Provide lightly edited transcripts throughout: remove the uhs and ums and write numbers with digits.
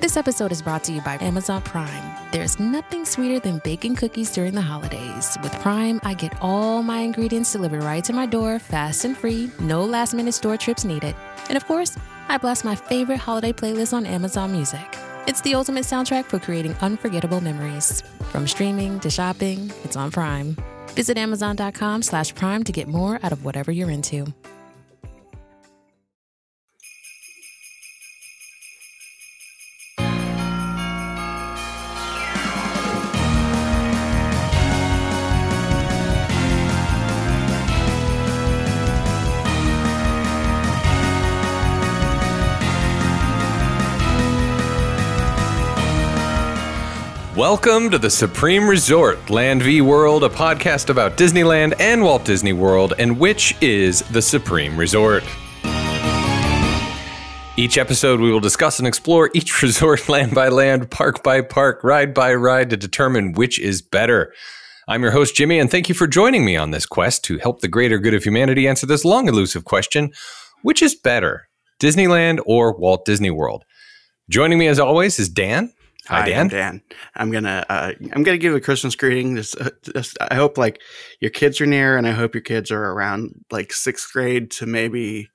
This episode is brought to you by Amazon Prime. There's nothing sweeter than baking cookies during the holidays. With Prime, I get all my ingredients delivered right to my door, fast and free, no last-minute store trips needed. And of course, I blast my favorite holiday playlist on Amazon Music. It's the ultimate soundtrack for creating unforgettable memories. From streaming to shopping, it's on Prime. Visit Amazon.com/Prime to get more out of whatever you're into. Welcome to the Supreme Resort, Land v World, a podcast about Disneyland and Walt Disney World, and which is the Supreme Resort. Each episode, we will discuss and explore each resort land by land, park by park, ride by ride to determine which is better. I'm your host, Jimmy, and thank you for joining me on this quest to help the greater good of humanity answer this long, elusive question: which is better, Disneyland or Walt Disney World? Joining me, as always, is Dan. Hi, Dan. I'm Dan. I'm gonna give a Christmas greeting. I hope like your kids are near, and I hope your kids are around like 6th grade to maybe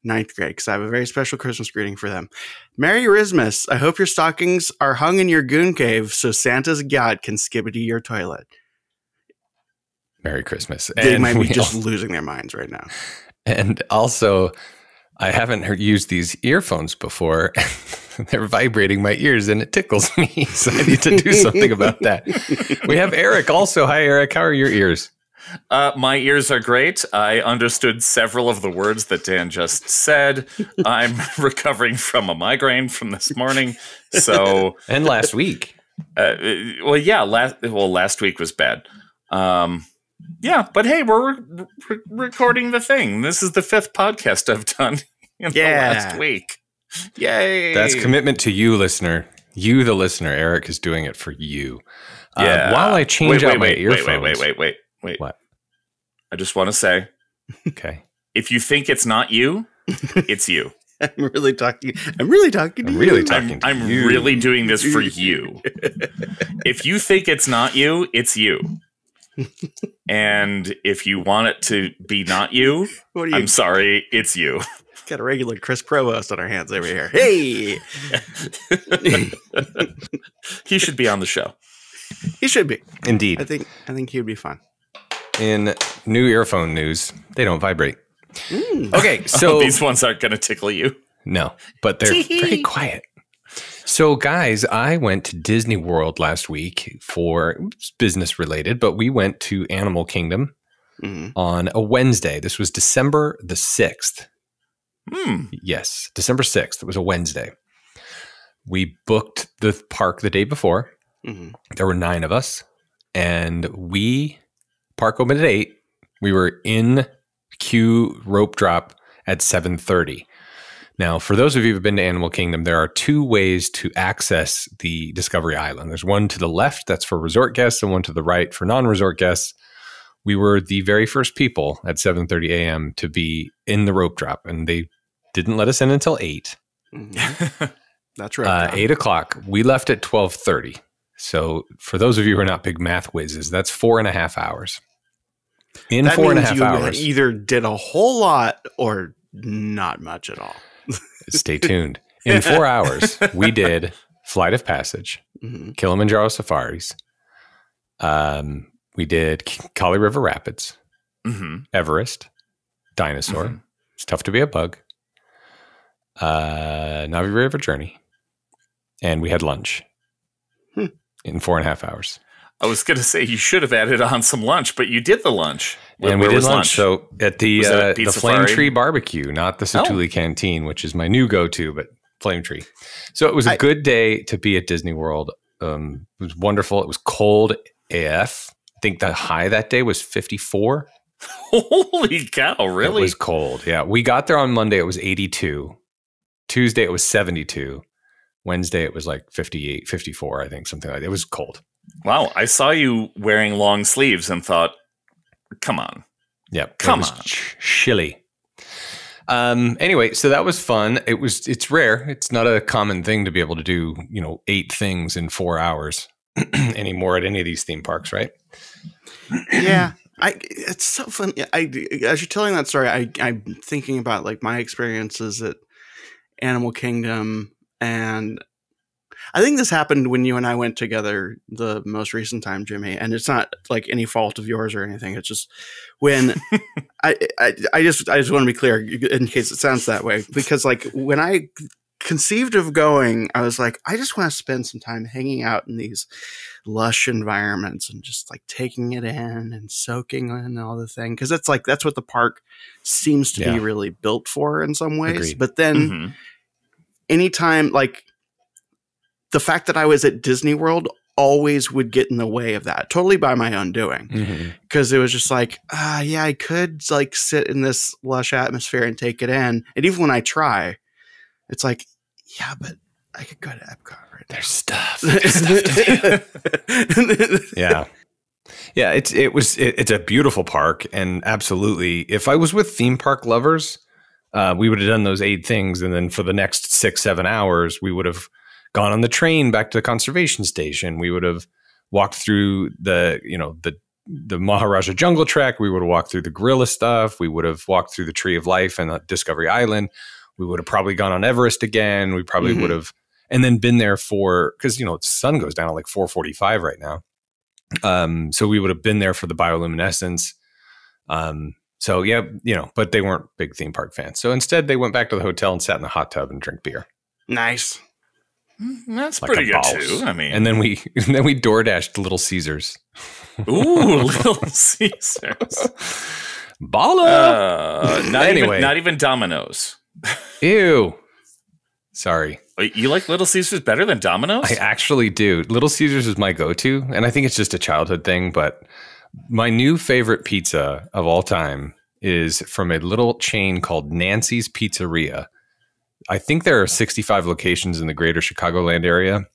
9th grade, because I have a very special Christmas greeting for them. Merry Christmas. I hope your stockings are hung in your goon cave so Santa's God can skibbity your toilet. Merry Christmas. They might be just losing their minds right now. And also, I haven't used these earphones before. They're vibrating my ears and it tickles me. So I need to do something about that. We have Erik also. Hi, Erik. How are your ears? My ears are great. I understood several of the words that Dan just said. I'm recovering from a migraine from this morning. So and last week. Last week was bad. Yeah, but hey, we're recording the thing. This is the 5th podcast I've done in the last week. Yay! That's commitment to you, listener. You, the listener. Erik is doing it for you. Yeah. While I change out my earphones. Wait. What? I just want to say, okay. If you think it's not you, it's you. I'm really talking to you. I'm really doing this for you. If you think it's not you, it's you. And if you want it to be not you, I'm sorry, it's you. Got a regular Chris Provost on our hands over here. Hey! He should be on the show. He should be. Indeed. I think he would be fun. In new earphone news, they don't vibrate. Okay, so these ones aren't going to tickle you. No, but they're very quiet. So, guys, I went to Disney World last week for business related, but we went to Animal Kingdom on a Wednesday. This was December the 6th. Yes, December 6th. It was a Wednesday. We booked the park the day before. There were 9 of us, and park opened at 8. We were in queue rope drop at 7:30. Now, for those of you who've been to Animal Kingdom, there are 2 ways to access the Discovery Island. There's one to the left, that's for resort guests, and one to the right for non-resort guests. We were the very first people at 7:30 a.m. to be in the rope drop, and they didn't let us in until 8. That's right. 8 o'clock. We left at 12:30. So for those of you who are not big math whizzes, that's 4.5 hours. In that 4.5 hours. You either did a whole lot or not much at all. Stay tuned. In 4 hours, we did Flight of Passage, Kilimanjaro Safaris. We did Kali River Rapids, Everest, Dinosaur. It's Tough to Be a Bug, Navi River Journey, and we had lunch in 4.5 hours. I was going to say you should have added on some lunch, but you did the lunch. And we did lunch. So at the Flame Tree Barbecue, not the Satuli Canteen, which is my new go-to, but Flame Tree. So it was a good day to be at Disney World. It was wonderful. It was cold AF. I think the high that day was 54. Holy cow, really? It was cold, yeah. We got there on Monday, it was 82. Tuesday, it was 72. Wednesday, it was like 58, 54, I think, something like that. It was cold. Wow, I saw you wearing long sleeves and thought, come on. Yeah, come on. Chilly. Anyway, so that was fun. It's rare. It's not a common thing to be able to do, 8 things in 4 hours anymore at any of these theme parks, right? Yeah. It's so fun. As you're telling that story, I'm thinking about like my experiences at Animal Kingdom, and I think this happened when you and I went together the most recent time, Jimmy. And it's not like any fault of yours or anything. It's just when I just want to be clear in case it sounds that way, because like when I conceived of going, I was like, I just want to spend some time hanging out in these lush environments and just like taking it in and soaking in all the thing. Cause it's like, that's what the park seems to be really built for in some ways. Agreed. But then anytime, like the fact that I was at Disney World always would get in the way of that, totally by my own doing. Cause it was just like, I could like sit in this lush atmosphere and take it in. And even when I try, it's like, yeah, but I could go to Epcot right now. There's stuff to do. Yeah. It's a beautiful park, and absolutely, if I was with theme park lovers, we would have done those 8 things, and then for the next 6-7 hours, we would have gone on the train back to the conservation station. We would have walked through the Maharaja Jungle Trek. We would have walked through the gorilla stuff. We would have walked through the Tree of Life and Discovery Island. We would have probably gone on Everest again. We probably would have, and then been there because the sun goes down at like 4:45 right now. So we would have been there for the bioluminescence. So yeah, but they weren't big theme park fans. So instead, they went back to the hotel and sat in the hot tub and drank beer. Nice. That's like pretty good too. I mean, and then we DoorDashed Little Caesars. Ooh, Little Caesars. Baller. Not even Domino's. Ew. Sorry. Wait, you like Little Caesars better than Domino's? I actually do. Little Caesars is my go-to, and I think it's just a childhood thing, but my new favorite pizza of all time is from a little chain called Nancy's Pizzeria. I think there are 65 locations in the greater Chicagoland area,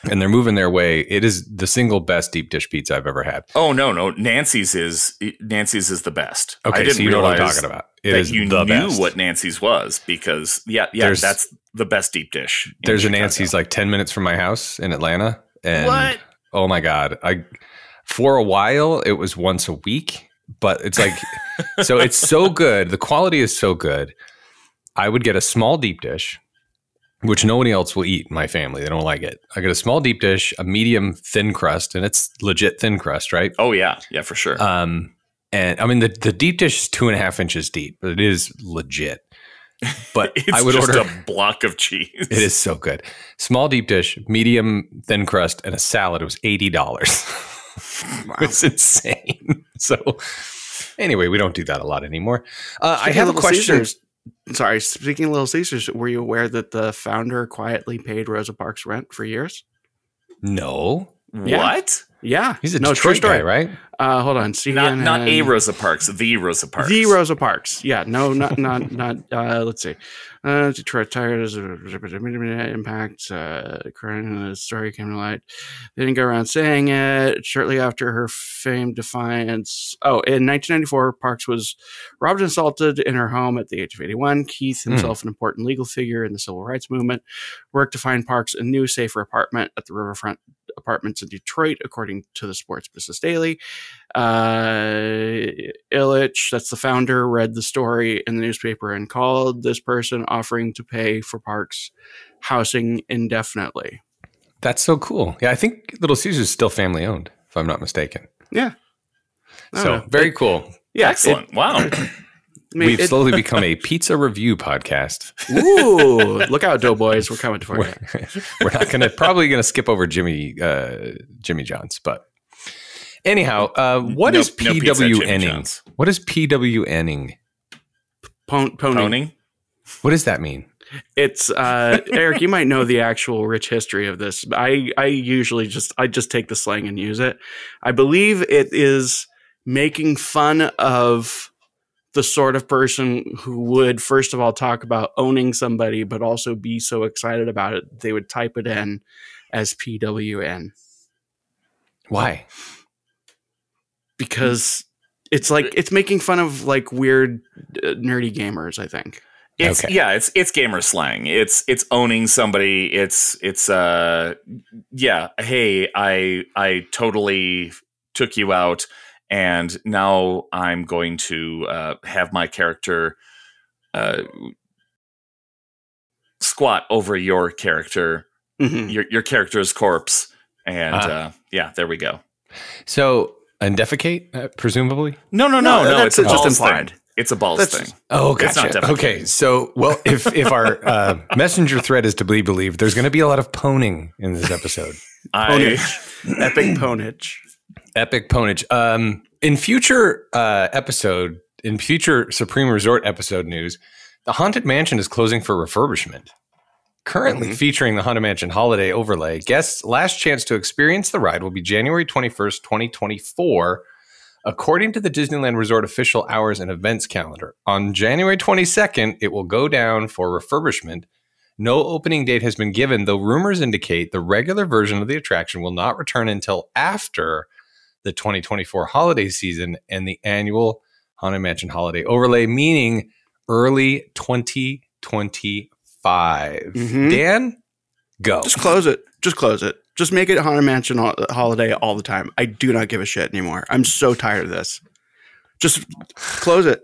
and they're moving their way. It is the single best deep dish pizza I've ever had. Oh, no. Nancy's is the best. Okay, so you know what I'm talking about. It is you the knew best. what Nancy's was because, that's the best deep dish. There's a Nancy's like 10 minutes from my house in Atlanta. And what? Oh, my God. For a while, it was once a week, but it's like, so it's so good. The quality is so good. I would get a small deep dish, which nobody else will eat in my family. They don't like it. I get a small deep dish, a medium thin crust, and it's legit thin crust, right? Oh, yeah. Yeah, for sure. And I mean, the deep dish is 2.5 inches deep, but it is legit. But I would order a block of cheese. It is so good. Small deep dish, medium thin crust, and a salad. It was $80. Wow. It's insane. So anyway, we don't do that a lot anymore. I have a question. Caesars. Sorry, speaking of Little Caesars, were you aware that the founder quietly paid Rosa Parks rent for years? No. What? Yeah. He's a Detroit guy, right? Hold on. Not a Rosa Parks, the Rosa Parks. The Rosa Parks. Yeah. No, not let's see. Detroit Tigers impact. Current story came to light. They didn't go around saying it. Shortly after her famed defiance. Oh, in 1994, Parks was robbed and assaulted in her home at the age of 81. Keith, himself an important legal figure in the civil rights movement, worked to find Parks a new, safer apartment at the Riverfront Apartments in Detroit, according to the Sports Business Daily. Illich, that's the founder, read the story in the newspaper and called this person offering to pay for Parks housing indefinitely. That's so cool. Yeah, I think Little Caesars is still family owned, if I'm not mistaken. Yeah. So very cool. Yeah, excellent. Wow. We've slowly become a pizza review podcast. Ooh, look out, Doughboys. We're coming for you. We're not probably going to skip over Jimmy John's, but anyhow, what is PWNing? What is PWNing? Poning. What does that mean? It's Eric, you might know the actual rich history of this. I usually just take the slang and use it. I believe it is making fun of the sort of person who would, first of all, talk about owning somebody, but also be so excited about it, they would type it in as PWN. Why? Because It's like it's making fun of like weird nerdy gamers, I think. It's gamer slang. It's owning somebody. It's hey, I totally took you out, and now I'm going to have my character squat over your character, your character's corpse, and there we go. So, and defecate, presumably? No. It's just implied. It's a balls thing. Oh, gotcha. It's not okay, so, well, if our messenger thread is to be believed, there's going to be a lot of poning in this episode. Epic ponage. Epic ponage. In future in future Supreme Resort episode news, the Haunted Mansion is closing for refurbishment. Currently featuring the Haunted Mansion holiday overlay, guests' last chance to experience the ride will be January 21st, 2024, according to the Disneyland Resort official hours and events calendar. On January 22nd, it will go down for refurbishment. No opening date has been given, though rumors indicate the regular version of the attraction will not return until after the 2024 holiday season and the annual Haunted Mansion holiday overlay, meaning early 2025. Dan, go. Just close it. Just make it Haunted Mansion holiday all the time. I do not give a shit anymore. I'm so tired of this. Just close it.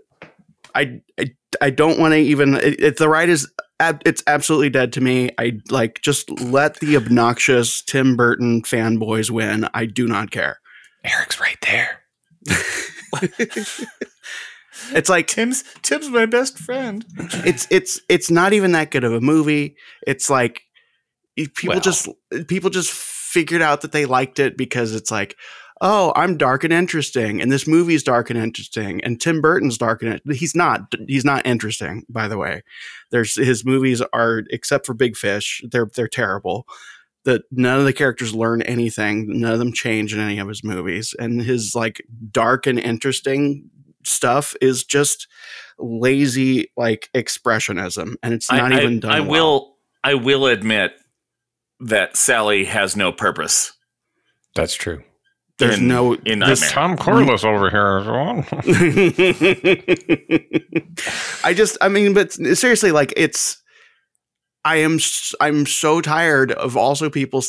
I don't want to even. The ride is it's absolutely dead to me. I like just let the obnoxious Tim Burton fanboys win. I do not care. Eric's right there. It's like Tim's my best friend. It's not even that good of a movie. It's like people just figured out that they liked it because it's like, oh, I'm dark and interesting, and this movie's dark and interesting, and Tim Burton's dark and he's not interesting, by the way. His movies are, except for Big Fish, they're terrible. That none of the characters learn anything, none of them change in any of his movies, and his like dark and interesting stuff is just lazy like expressionism, and it's not even done. I will admit that Sally has no purpose. That's true. There's no in Nightmare. Tom Corliss over here as well. But seriously, like I'm so tired of also people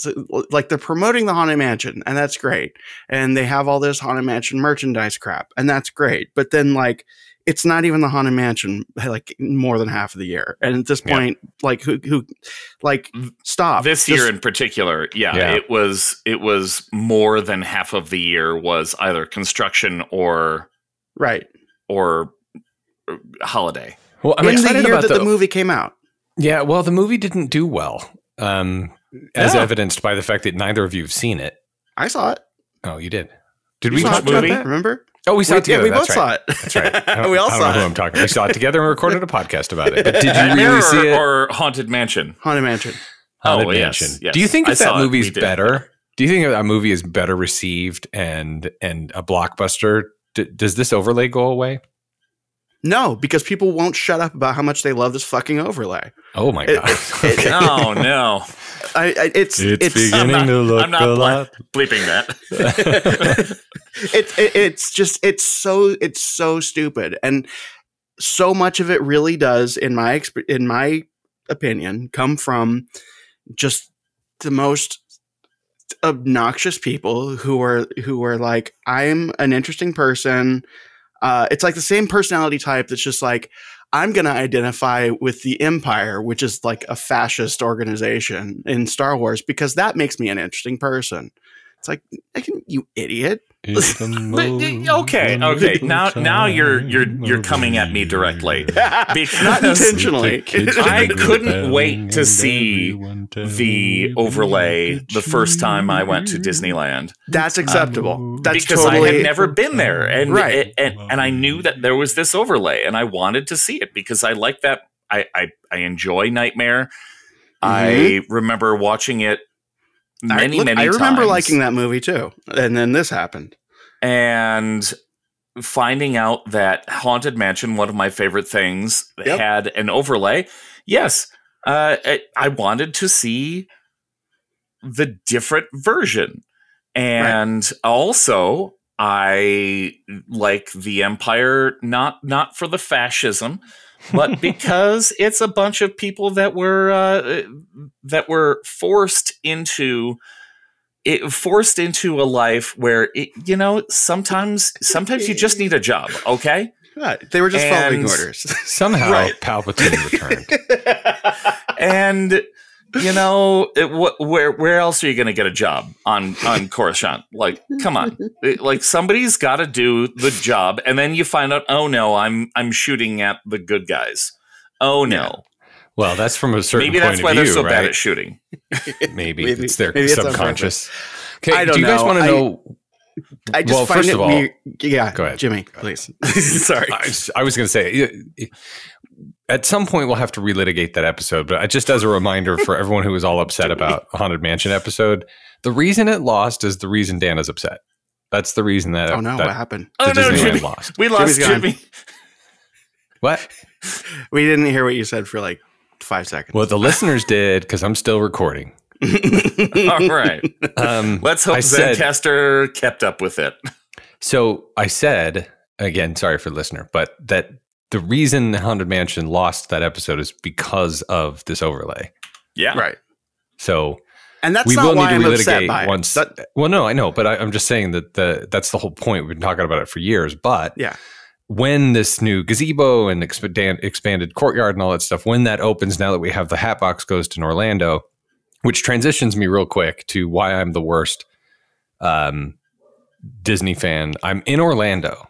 like they're promoting the Haunted Mansion, and that's great, and they have all this Haunted Mansion merchandise crap, and that's great, but then like it's not even the Haunted Mansion like more than half of the year, and at this point, like who like stop. This year in particular, it was more than half of the year was either construction or holiday. Well, I'm excited the year about that the movie came out. Yeah, well, the movie didn't do well, as evidenced by the fact that neither of you have seen it. I saw it. Oh, you did? Did we watch the movie? Remember? Oh, we saw it together. Yeah, we both saw it. That's right. We all I don't saw know who it. I'm talking. We saw it together and recorded a podcast about it. But did you really see it? Or Haunted Mansion? Haunted Mansion. Haunted Mansion. Yes. Do you think that movie's better? Do you think that movie is better received and a blockbuster? Does this overlay go away? No, because people won't shut up about how much they love this fucking overlay. Oh my god! Oh no! It's beginning to look I'm not a lot. bleeping that. It's so stupid, and so much of it really does, in my opinion, come from just the most obnoxious people who are like, I'm an interesting person. It's like the same personality type that's just like, I'm going to identify with the Empire, which is like a fascist organization in Star Wars, because that makes me an interesting person. It's like, you idiot. Okay. Now you're coming at me directly. Not intentionally. I couldn't wait to see the overlay the first time I went to Disneyland. That's acceptable. That's because totally, I had never been there, and right. and I knew that there was this overlay, and I wanted to see it because I like that. I enjoy Nightmare. Mm-hmm. I remember watching it many times. I remember liking that movie too, and then this happened. And finding out that Haunted Mansion, one of my favorite things, had an overlay. Yes, I wanted to see the different version. And also, I like the Empire, not for the fascism, but because it's a bunch of people that were forced into a life where sometimes you just need a job. Okay, right. They were just following orders. Somehow, Palpatine returned, and where else are you going to get a job on Coruscant? Like, come on, like somebody's got to do the job, and then you find out, oh no, I'm shooting at the good guys. Oh no. Yeah. Well, that's from a certain maybe point that's of why view, they're so right? bad at shooting. Maybe it's their subconscious. Okay, I don't do you guys know. want to know? I just find first it of all, weird. Yeah, go ahead, Jimmy, please. Sorry, I was going to say, at some point we'll have to relitigate that episode, but just as a reminder for everyone who was all upset about a Haunted Mansion episode, the reason it lost is the reason Dan is upset. That's the reason that. Oh no, what happened? Oh no, Jimmy lost. We lost Jimmy. What? We didn't hear what you said for like 5 seconds. Well, the listeners did because I'm still recording. All right. Let's hope Zencaster kept up with it. So I said, again, sorry for the listener, but that the reason Haunted Mansion lost that episode is because of this overlay. Yeah. Right. So and that's we not will why need to I'm upset relitigate by once. it. Well, no, I know, but I'm just saying that that's the whole point. We've been talking about it for years. But yeah, when this new gazebo and expanded courtyard and all that stuff, when that opens, now that we have the Hatbox Ghost in Orlando, which transitions me real quick to why I'm the worst Disney fan. I'm in Orlando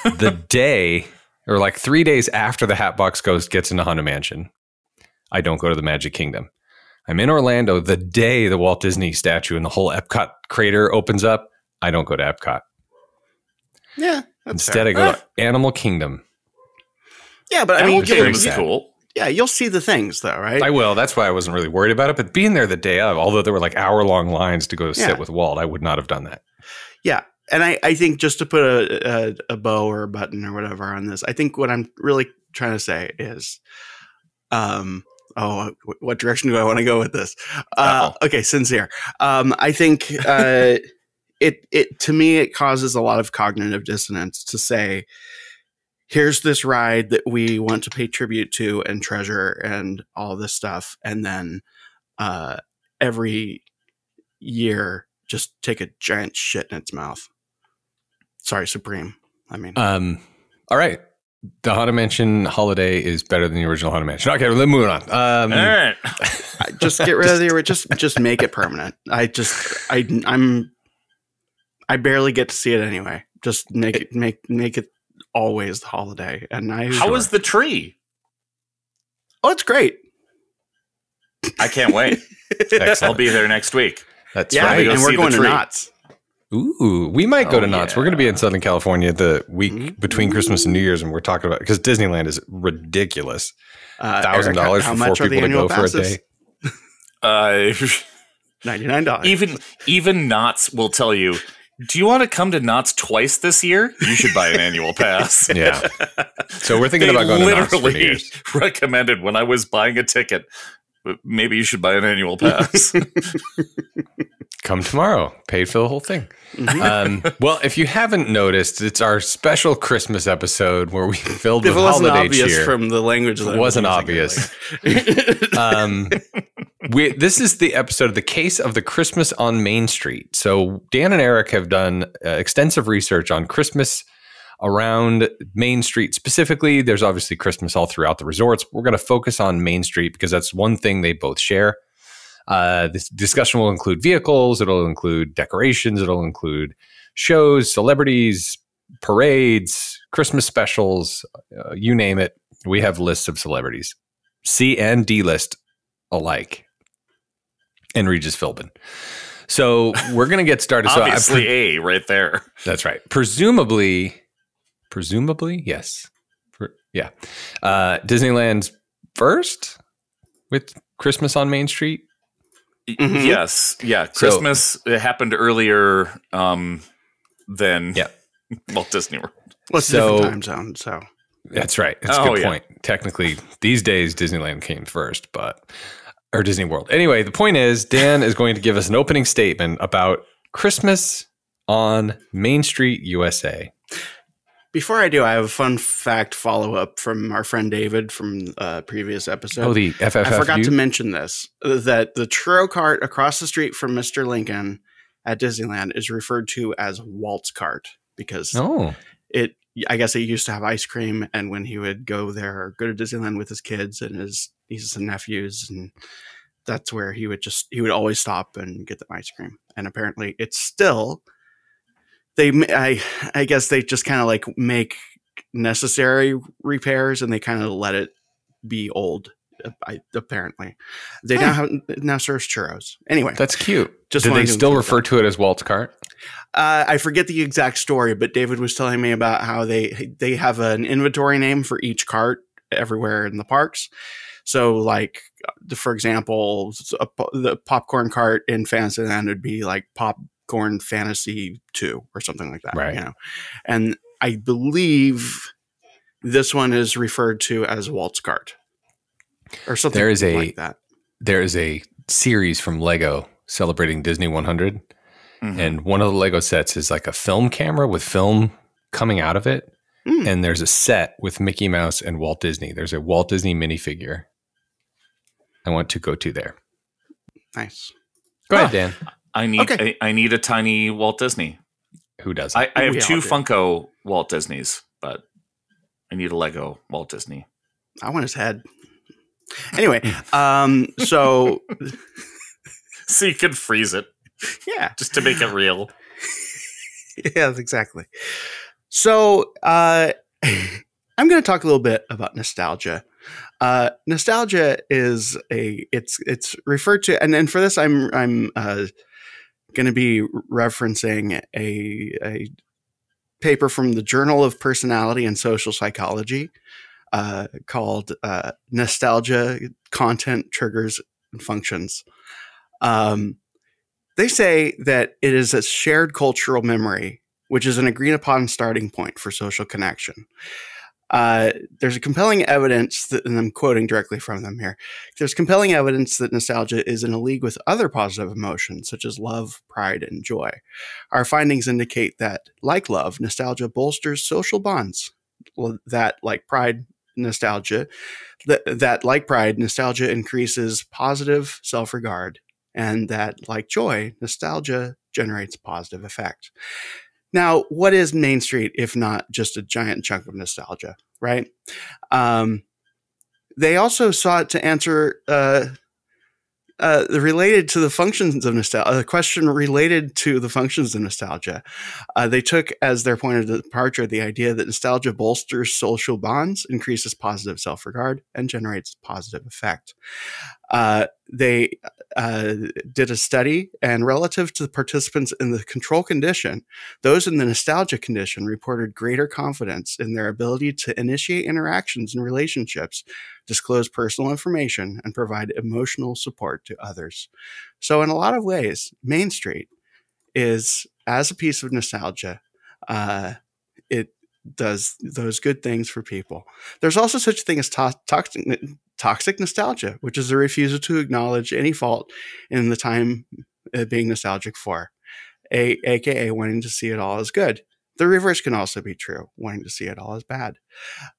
the day, or like 3 days after the Hatbox Ghost gets into Haunted Mansion. I don't go to the Magic Kingdom. I'm in Orlando the day the Walt Disney statue and the whole Epcot crater opens up. I don't go to Epcot. Yeah. Instead, I go to Animal Kingdom. Yeah, but I mean, it's cool. Yeah, you'll see the things though, right? I will. That's why I wasn't really worried about it. But being there the day of, although there were like hour-long lines to go sit with Walt, I would not have done that. Yeah. And I think just to put a bow or a button or whatever on this, I think what I'm really trying to say is, what direction do I want to go with this? Okay, sincere. I think it to me, it causes a lot of cognitive dissonance to say, here's this ride that we want to pay tribute to and treasure and all this stuff. And then every year, just take a giant shit in its mouth. Sorry, Supreme. I mean, all right. The Haunted Mansion holiday is better than the original Haunted Mansion. Okay, let's move on. All right. Just get rid of the just make it permanent. I barely get to see it anyway. Just make it always the holiday. And how was the tree? Oh, it's great. I can't wait. I'll be there next week. That's right. And we're going to Knott's. Ooh, we might go to Knott's. We're going to be in Southern California the week between Christmas and New Year's, and we're talking about, because Disneyland is ridiculous. $1,000 for 4 people to go for a day. $99. Even Knott's will tell you, do you want to come to Knott's twice this year? You should buy an annual pass. Yeah. So we're thinking about going to Knott's for New Year's. Recommended when I was buying a ticket, maybe you should buy an annual pass. Come tomorrow. Paid for the whole thing. Well, if you haven't noticed, it's our special Christmas episode where we filled with holiday cheer. From the language that it wasn't obvious. This is the episode of The Case of the Christmas on Main Street. So Dan and Erik have done extensive research on Christmas around Main Street. Specifically, there's obviously Christmas all throughout the resorts. We're going to focus on Main Street because that's one thing they both share. This discussion will include vehicles. It'll include decorations. It'll include shows, celebrities, parades, Christmas specials, you name it. We have lists of celebrities, C and D list alike, and Regis Philbin. So we're going to get started. Obviously, A right there. That's right. Presumably, yes. Disneyland's first with Christmas on Main Street. Mm-hmm. Yes. Yeah. Christmas it happened earlier than Walt Disney World. Well, it's a different time zone, so. That's right. That's a good point. Technically, these days, Disneyland came first, or Disney World. Anyway, the point is, Dan is going to give us an opening statement about Christmas on Main Street, USA. Before I do, I have a fun fact follow-up from our friend David from a previous episode. Oh, the FFF. I forgot to mention this, that the churro cart across the street from Mr. Lincoln at Disneyland is referred to as Walt's cart because I guess he used to have ice cream, and when he would go there or go to Disneyland with his kids and his nieces and nephews, and that's where he would always stop and get the ice cream. And apparently it's still... I guess they just kind of like make necessary repairs and they kind of let it be old. Apparently, they now serves churros. Anyway, that's cute. Do they still refer to it as Walt's cart? I forget the exact story, but David was telling me about how they have an inventory name for each cart everywhere in the parks. So, like, for example, the popcorn cart in Fantasyland would be like Popcorn Fantasy 2 or something like that, right? You know, and I believe this one is referred to as Walt's cart or something like that. There is a series from Lego celebrating Disney 100, and one of the Lego sets is like a film camera with film coming out of it, and there's a set with Mickey Mouse and Walt Disney. There's a Walt Disney minifigure. I want to go to there. Nice. Go ahead, Dan. I need a tiny Walt Disney. Who doesn't? I have 2 Funko Walt Disneys, but I need a Lego Walt Disney. I want his head. Anyway, so you could freeze it. Yeah. Just to make it real. Yeah, exactly. So I'm going to talk a little bit about nostalgia. Nostalgia is it's referred to, and for this I'm going to be referencing a paper from the Journal of Personality and Social Psychology called Nostalgia, Content, Triggers, and Functions. They say that it is a shared cultural memory, which is an agreed upon starting point for social connection. There's a compelling evidence that, and I'm quoting directly from them here. There's compelling evidence that nostalgia is in a league with other positive emotions, such as love, pride, and joy. Our findings indicate that, like love, nostalgia bolsters social bonds. That, like pride, nostalgia increases positive self-regard, and that, like joy, nostalgia generates positive effect. Now, what is Main Street if not just a giant chunk of nostalgia, right? They also sought to answer related to the functions of nostalgia, a question related to the functions of nostalgia. They took as their point of departure the idea that nostalgia bolsters social bonds, increases positive self-regard, and generates positive effect. They did a study, and relative to the participants in the control condition, those in the nostalgia condition reported greater confidence in their ability to initiate interactions and relationships, disclose personal information, and provide emotional support to others. So in a lot of ways, Main Street is, as a piece of nostalgia, it does those good things for people. There's also such a thing as toxic nostalgia, which is a refusal to acknowledge any fault in the time being nostalgic for, aka wanting to see it all as good. The reverse can also be true, wanting to see it all as bad.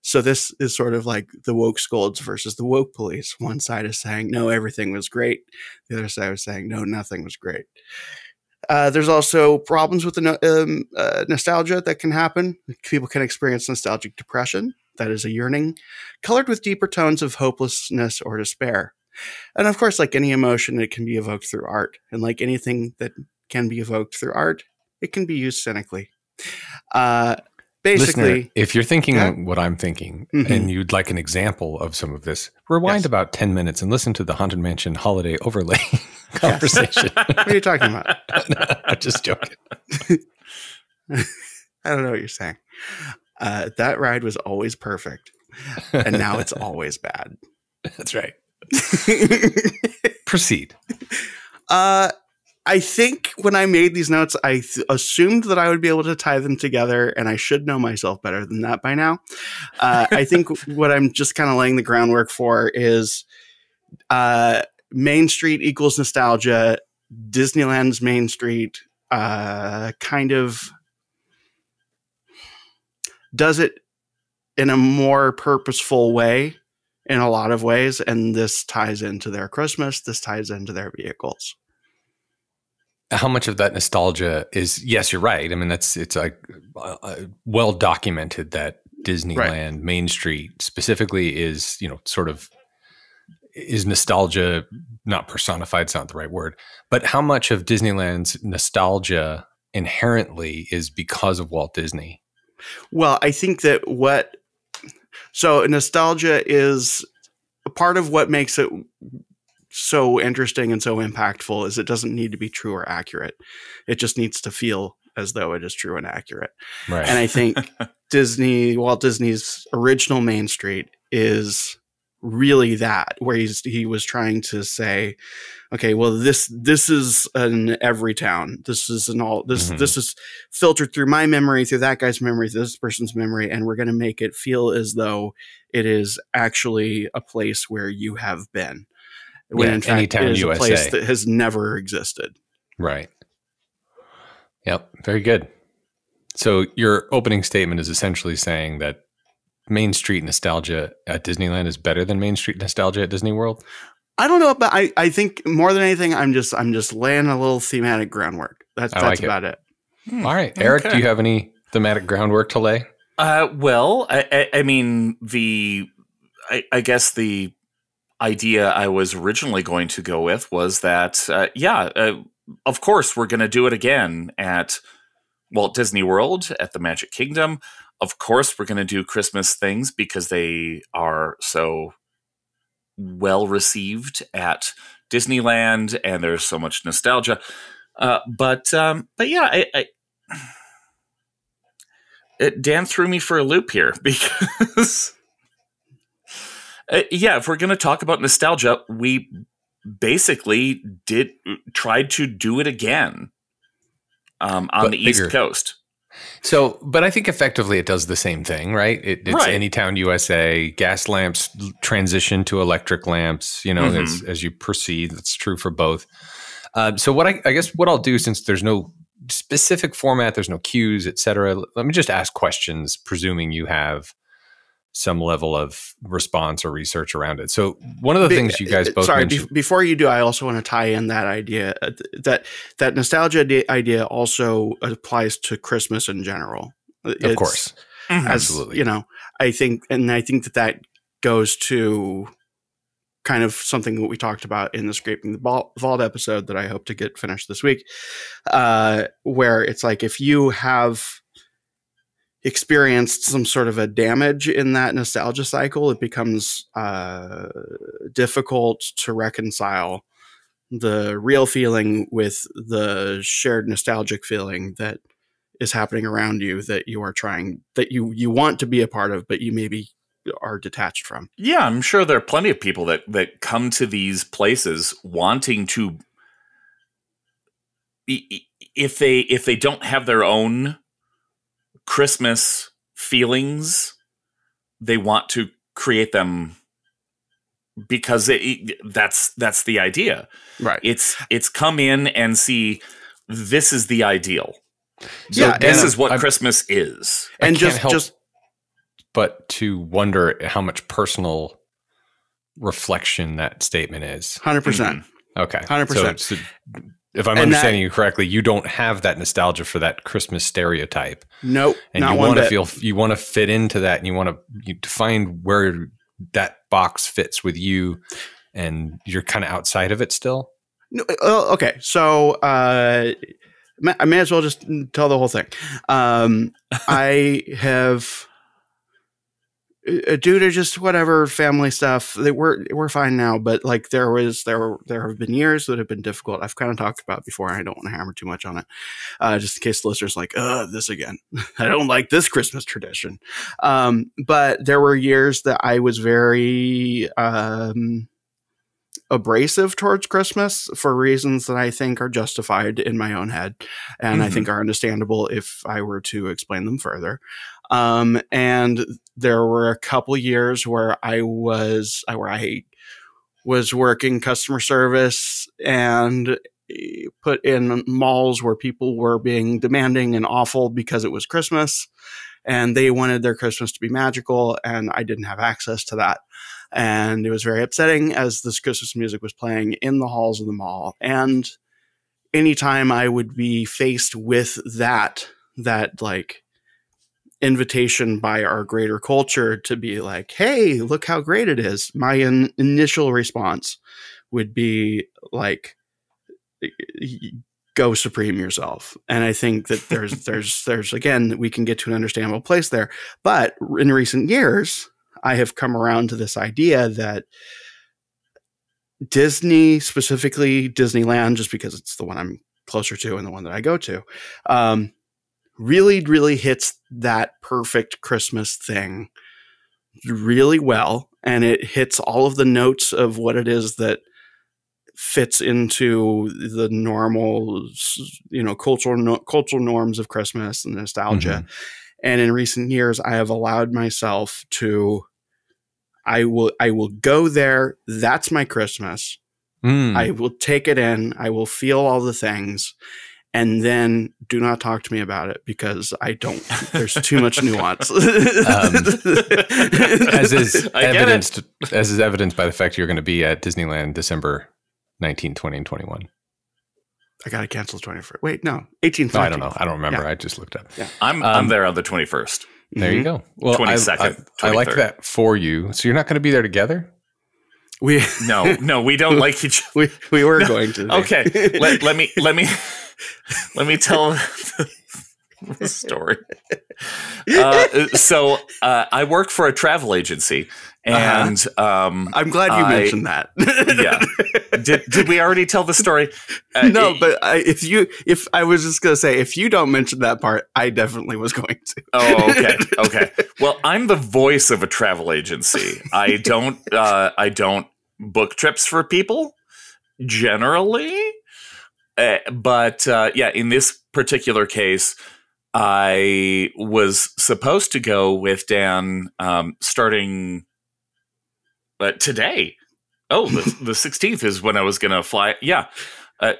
So this is sort of like the woke scolds versus the woke police. One side is saying, no, everything was great. The other side was saying, no, nothing was great. There's also problems with the nostalgia that can happen. People can experience nostalgic depression. That is a yearning colored with deeper tones of hopelessness or despair. And of course, like any emotion, it can be evoked through art. And like anything that can be evoked through art, it can be used cynically. Basically, listener, if you're thinking what I'm thinking, and you'd like an example of some of this, rewind about 10 minutes and listen to the Haunted Mansion holiday overlay conversation. What are you talking about? No, I'm just joking. I don't know what you're saying. That ride was always perfect, and now it's always bad. That's right. Proceed. I think when I made these notes, I assumed that I would be able to tie them together, and I should know myself better than that by now. I think what I'm just kind of laying the groundwork for is Main Street equals nostalgia. Disneyland's Main Street kind of does it in a more purposeful way in a lot of ways. And this ties into their Christmas. This ties into their vehicles. How much of that nostalgia is, yes, you're right. I mean, it's like well documented that Disneyland Main Street specifically is, sort of is nostalgia, not personified, it's not the right word, but how much of Disneyland's nostalgia inherently is because of Walt Disney? Well, I think that so nostalgia is a part of what makes it so interesting and so impactful is it doesn't need to be true or accurate. It just needs to feel as though it is true and accurate. Right. And I think Walt Disney's original Main Street is really that, where he was trying to say, okay, well, this is an every town. This is this is filtered through my memory, through that guy's memory, through this person's memory, and we're going to make it feel as though it is actually a place where you have been. When in fact it is a place that has never existed. Right. Yep. Very good. So your opening statement is essentially saying that Main Street nostalgia at Disneyland is better than Main Street nostalgia at Disney World? I don't know, but I think more than anything, I'm just laying a little thematic groundwork. That's about it. All right. Eric, do you have any thematic groundwork to lay? Well, I mean, I guess the idea I was originally going to go with was that, of course, we're going to do it again at Walt Disney World, at the Magic Kingdom. Of course, we're going to do Christmas things because they are so well received at Disneyland, and there's so much nostalgia. But yeah, Dan threw me for a loop here because. If we're going to talk about nostalgia, we basically tried to do it again on the East Coast. So, but I think effectively it does the same thing, right? It's Anytown USA, gas lamps transition to electric lamps, as you proceed. That's true for both. So what I guess what I'll do, since there's no specific format, there's no cues, et cetera, let me just ask questions, presuming you have some level of response or research around it. So one of the things you guys both mentioned. Before you do, I also want to tie in that idea that nostalgia idea also applies to Christmas in general. Of course. Absolutely. I think that goes to kind of something that we talked about in the Scraping the Vault episode that I hope to get finished this week, where it's like, if you have experienced some sort of a damage in that nostalgia cycle, it becomes difficult to reconcile the real feeling with the shared nostalgic feeling that is happening around you, that you are trying, that you want to be a part of, but you maybe are detached from. Yeah, I'm sure there are plenty of people that come to these places wanting to, if they don't have their own Christmas feelings, they want to create them because that's the idea, right? It's come in and see, this is the ideal. So this is what Christmas is, and just but to wonder how much personal reflection that statement is. 100%. Okay, 100%. So if I'm understanding you correctly, you don't have that nostalgia for that Christmas stereotype. Nope. And you want to you want to fit into that, and you want to find where that box fits with you, and you're kind of outside of it still. No, okay. So I may as well just tell the whole thing. I have, due to just whatever family stuff, we're fine now. But like there have been years that have been difficult. I've kind of talked about before. And I don't want to hammer too much on it, just in case the listeners like, this again. I don't like this Christmas tradition. But there were years that I was very abrasive towards Christmas for reasons that I think are justified in my own head, and I think are understandable if I were to explain them further. And there were a couple years where I was working customer service and put in malls where people were being demanding and awful because it was Christmas and they wanted their Christmas to be magical, and I didn't have access to that. And it was very upsetting as this Christmas music was playing in the halls of the mall. And anytime I would be faced with that like invitation by our greater culture to be like, hey, look how great it is, my initial response would be like, go supreme yourself. And I think that there's again, we can get to an understandable place there. But in recent years, I have come around to this idea that Disney, specifically Disneyland, just because it's the one I'm closer to and the one that I go to, really, really hits that perfect Christmas thing really well. And it hits all of the notes of what it is that fits into the normal, cultural norms of Christmas and nostalgia. Mm-hmm. And in recent years, I have allowed myself to, I will go there. That's my Christmas. I will take it in. I will feel all the things. And then do not talk to me about it because I don't, there's too much nuance. As is evidenced by the fact you're going to be at Disneyland December 19, 20, and 21. I got to cancel 21st. Wait, no, 18th. No, I don't know. I don't remember. Yeah. I just looked up. Yeah. I'm there on the 21st. There you go. Well, 22nd. I like that for you. So you're not going to be there together? No, we don't like each other. We were going to. Okay. Let me tell the story. So I work for a travel agency, and I'm glad you mentioned that. Yeah. Did we already tell the story? No, but if I was just going to say, if you don't mention that part, I definitely was going to. Oh, okay. Well, I'm the voice of a travel agency. I don't book trips for people generally. But in this particular case, I was supposed to go with Dan starting today. Oh, the 16th is when I was going to fly. Yeah,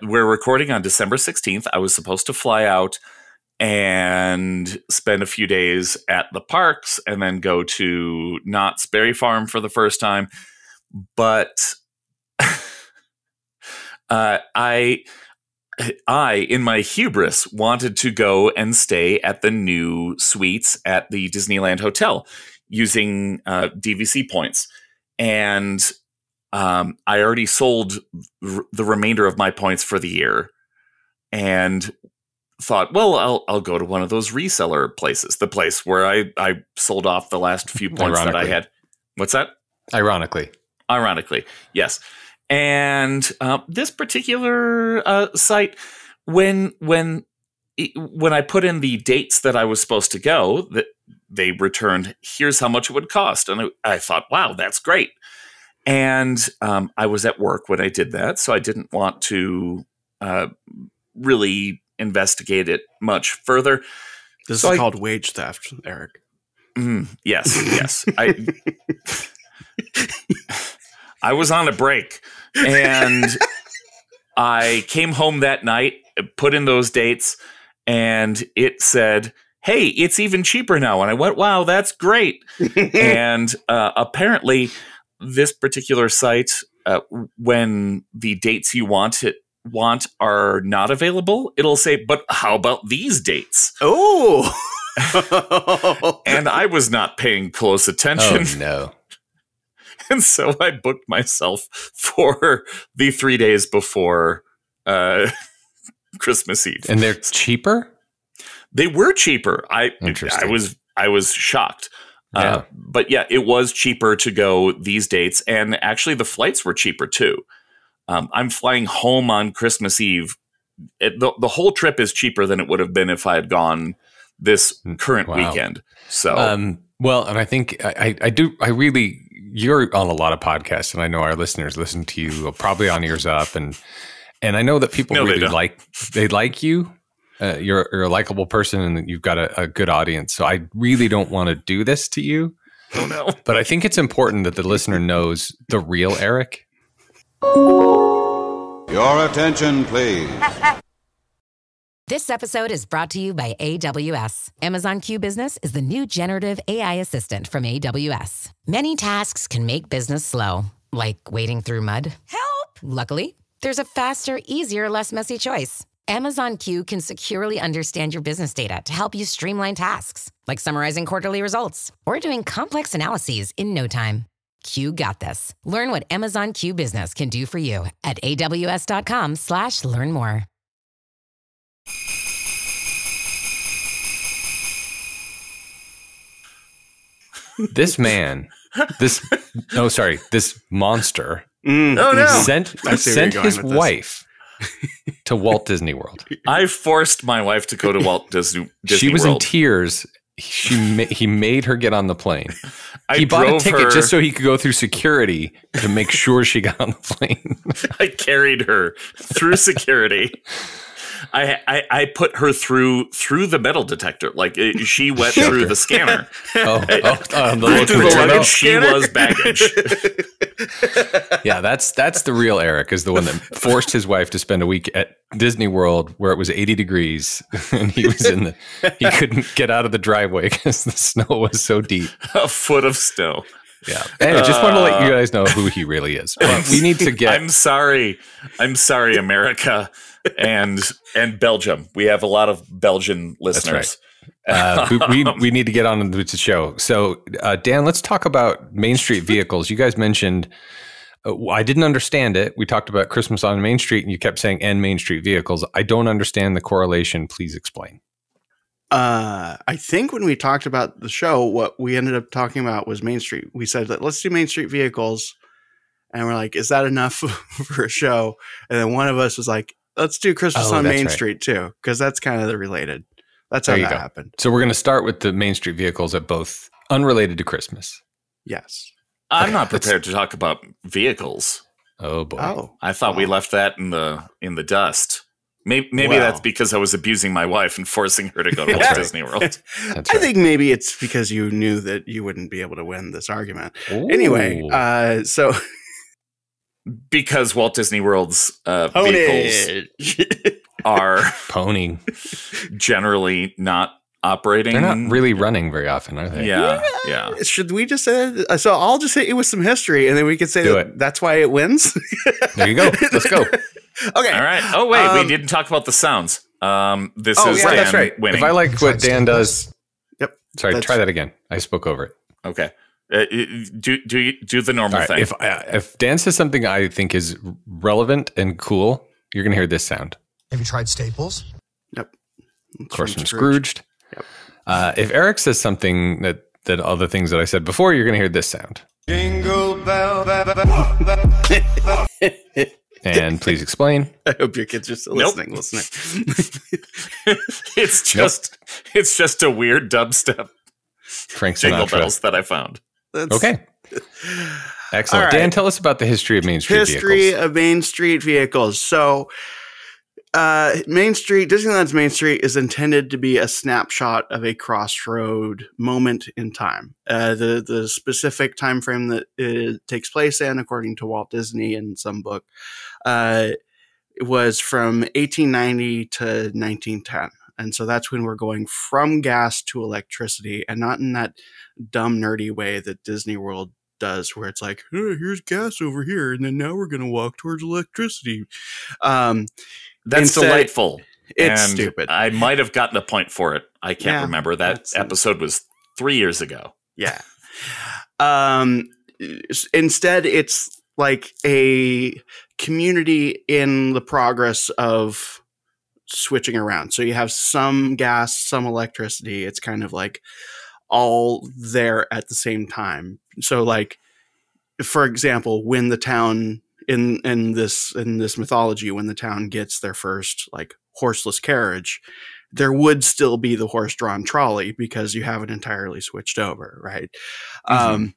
we're recording on December 16th. I was supposed to fly out and spend a few days at the parks and then go to Knott's Berry Farm for the first time. But I, in my hubris, wanted to go and stay at the new suites at the Disneyland Hotel using DVC points. And I already sold the remainder of my points for the year and thought, well, I'll go to one of those reseller places, the place where I sold off the last few points that I had. What's that? Ironically, yes. And this particular site, when I put in the dates that I was supposed to go, that they returned, here's how much it would cost. And I thought, wow, that's great. And I was at work when I did that, so I didn't want to really investigate it much further. This is called wage theft, Erik. Yes. I was on a break, and I came home that night, put in those dates, and it said, hey, it's even cheaper now. And I went, wow, that's great. And apparently this particular site, when the dates you want are not available, it'll say, but how about these dates? Oh, and I was not paying close attention. Oh, no. And so I booked myself for the 3 days before Christmas Eve. And they're cheaper? They were cheaper. Interesting. I was shocked. Yeah. But yeah, it was cheaper to go these dates. And actually the flights were cheaper too. I'm flying home on Christmas Eve. The whole trip is cheaper than it would have been if I had gone this current weekend. So, well, and I think you're on a lot of podcasts, and I know our listeners listen to you probably on Ears Up, and I know that people really like you. You're a likable person, and you've got a good audience. So I really don't want to do this to you. Oh no! But I think it's important that the listener knows the real Erik. Your attention, please. This episode is brought to you by AWS. Amazon Q Business is the new generative AI assistant from AWS. Many tasks can make business slow, like wading through mud. Help! Luckily, there's a faster, easier, less messy choice. Amazon Q can securely understand your business data to help you streamline tasks, like summarizing quarterly results or doing complex analyses in no time. Q got this. Learn what Amazon Q Business can do for you at aws.com/learn more. This man, this monster sent his wife to Walt Disney World. I forced my wife to go to Walt Disney She was World. in tears. He made her get on the plane. He bought a ticket just so he could go through security to make sure she got on the plane. I carried her through security. I put her through the metal detector. Like she went through the scanner. The luggage, she was baggage. Yeah, that's the real Erik, is the one that forced his wife to spend a week at Disney World where it was 80 degrees and he couldn't get out of the driveway because the snow was so deep. A foot of snow. Yeah. Anyway, just want to let you guys know who he really is. But we need to get. I'm sorry, America and Belgium. We have a lot of Belgian listeners. That's right. We need to get on with the show. So, Dan, let's talk about Main Street vehicles. You guys mentioned. I didn't understand it. We talked about Christmas on Main Street, and you kept saying "and Main Street vehicles." I don't understand the correlation. Please explain. I think when we talked about the show, what we ended up talking about was Main Street. We said that let's do Main Street vehicles. And we're like, is that enough for a show? And then one of us was like, let's do Christmas on Main Street too. Because that's kind of the related. That's how that happened. So we're going to start with the Main Street vehicles at both unrelated to Christmas. Yes. I'm not prepared to talk about vehicles. Oh boy. Oh. I thought we left that in the dust. Maybe that's because I was abusing my wife and forcing her to go to Walt Disney World. That's right. I think maybe it's because you knew that you wouldn't be able to win this argument. Ooh. Anyway, so because Walt Disney World's vehicles are Poning. generally not operating. They're not really running very often, are they? Yeah. Should we just say that? So I'll just hit you with some history, and then we could say that's why it wins. There you go. Let's go. Okay. All right. Oh wait, we didn't talk about the sounds. This is Dan that's right. winning. If I like what Dan does, yep. Sorry, try that again. I spoke over it. Okay. Do the normal thing. If Dan says something I think is relevant and cool, you're going to hear this sound. Have you tried Staples? Yep. Of course, from Scrooged. Yep. If Erik says something that all the things that I said before, you're going to hear this sound. Jingle bell. And please explain. I hope your kids are still listening. It's just a weird dubstep Frank jingle Sinatra. bells that I found. Okay. Excellent. All right. Dan, tell us about the history of Main Street vehicles. History of Main Street vehicles. So, Disneyland's Main Street is intended to be a snapshot of a crossroad moment in time. The specific time frame that it takes place in, according to Walt Disney in some book, it was from 1890 to 1910. And so that's when we're going from gas to electricity, and not in that dumb, nerdy way that Disney World does, where it's like, oh, here's gas over here, and then now we're going to walk towards electricity. That's delightful. It's and stupid. I might have gotten a point for it. I can't remember. That episode was 3 years ago. Yeah. Instead, it's like a community in the progress of switching around. So you have some gas, some electricity. It's kind of like all there at the same time. So, like, for example, when the town in this mythology, when the town gets their first like horseless carriage, there would still be the horse-drawn trolley because you haven't entirely switched over, right? Mm-hmm.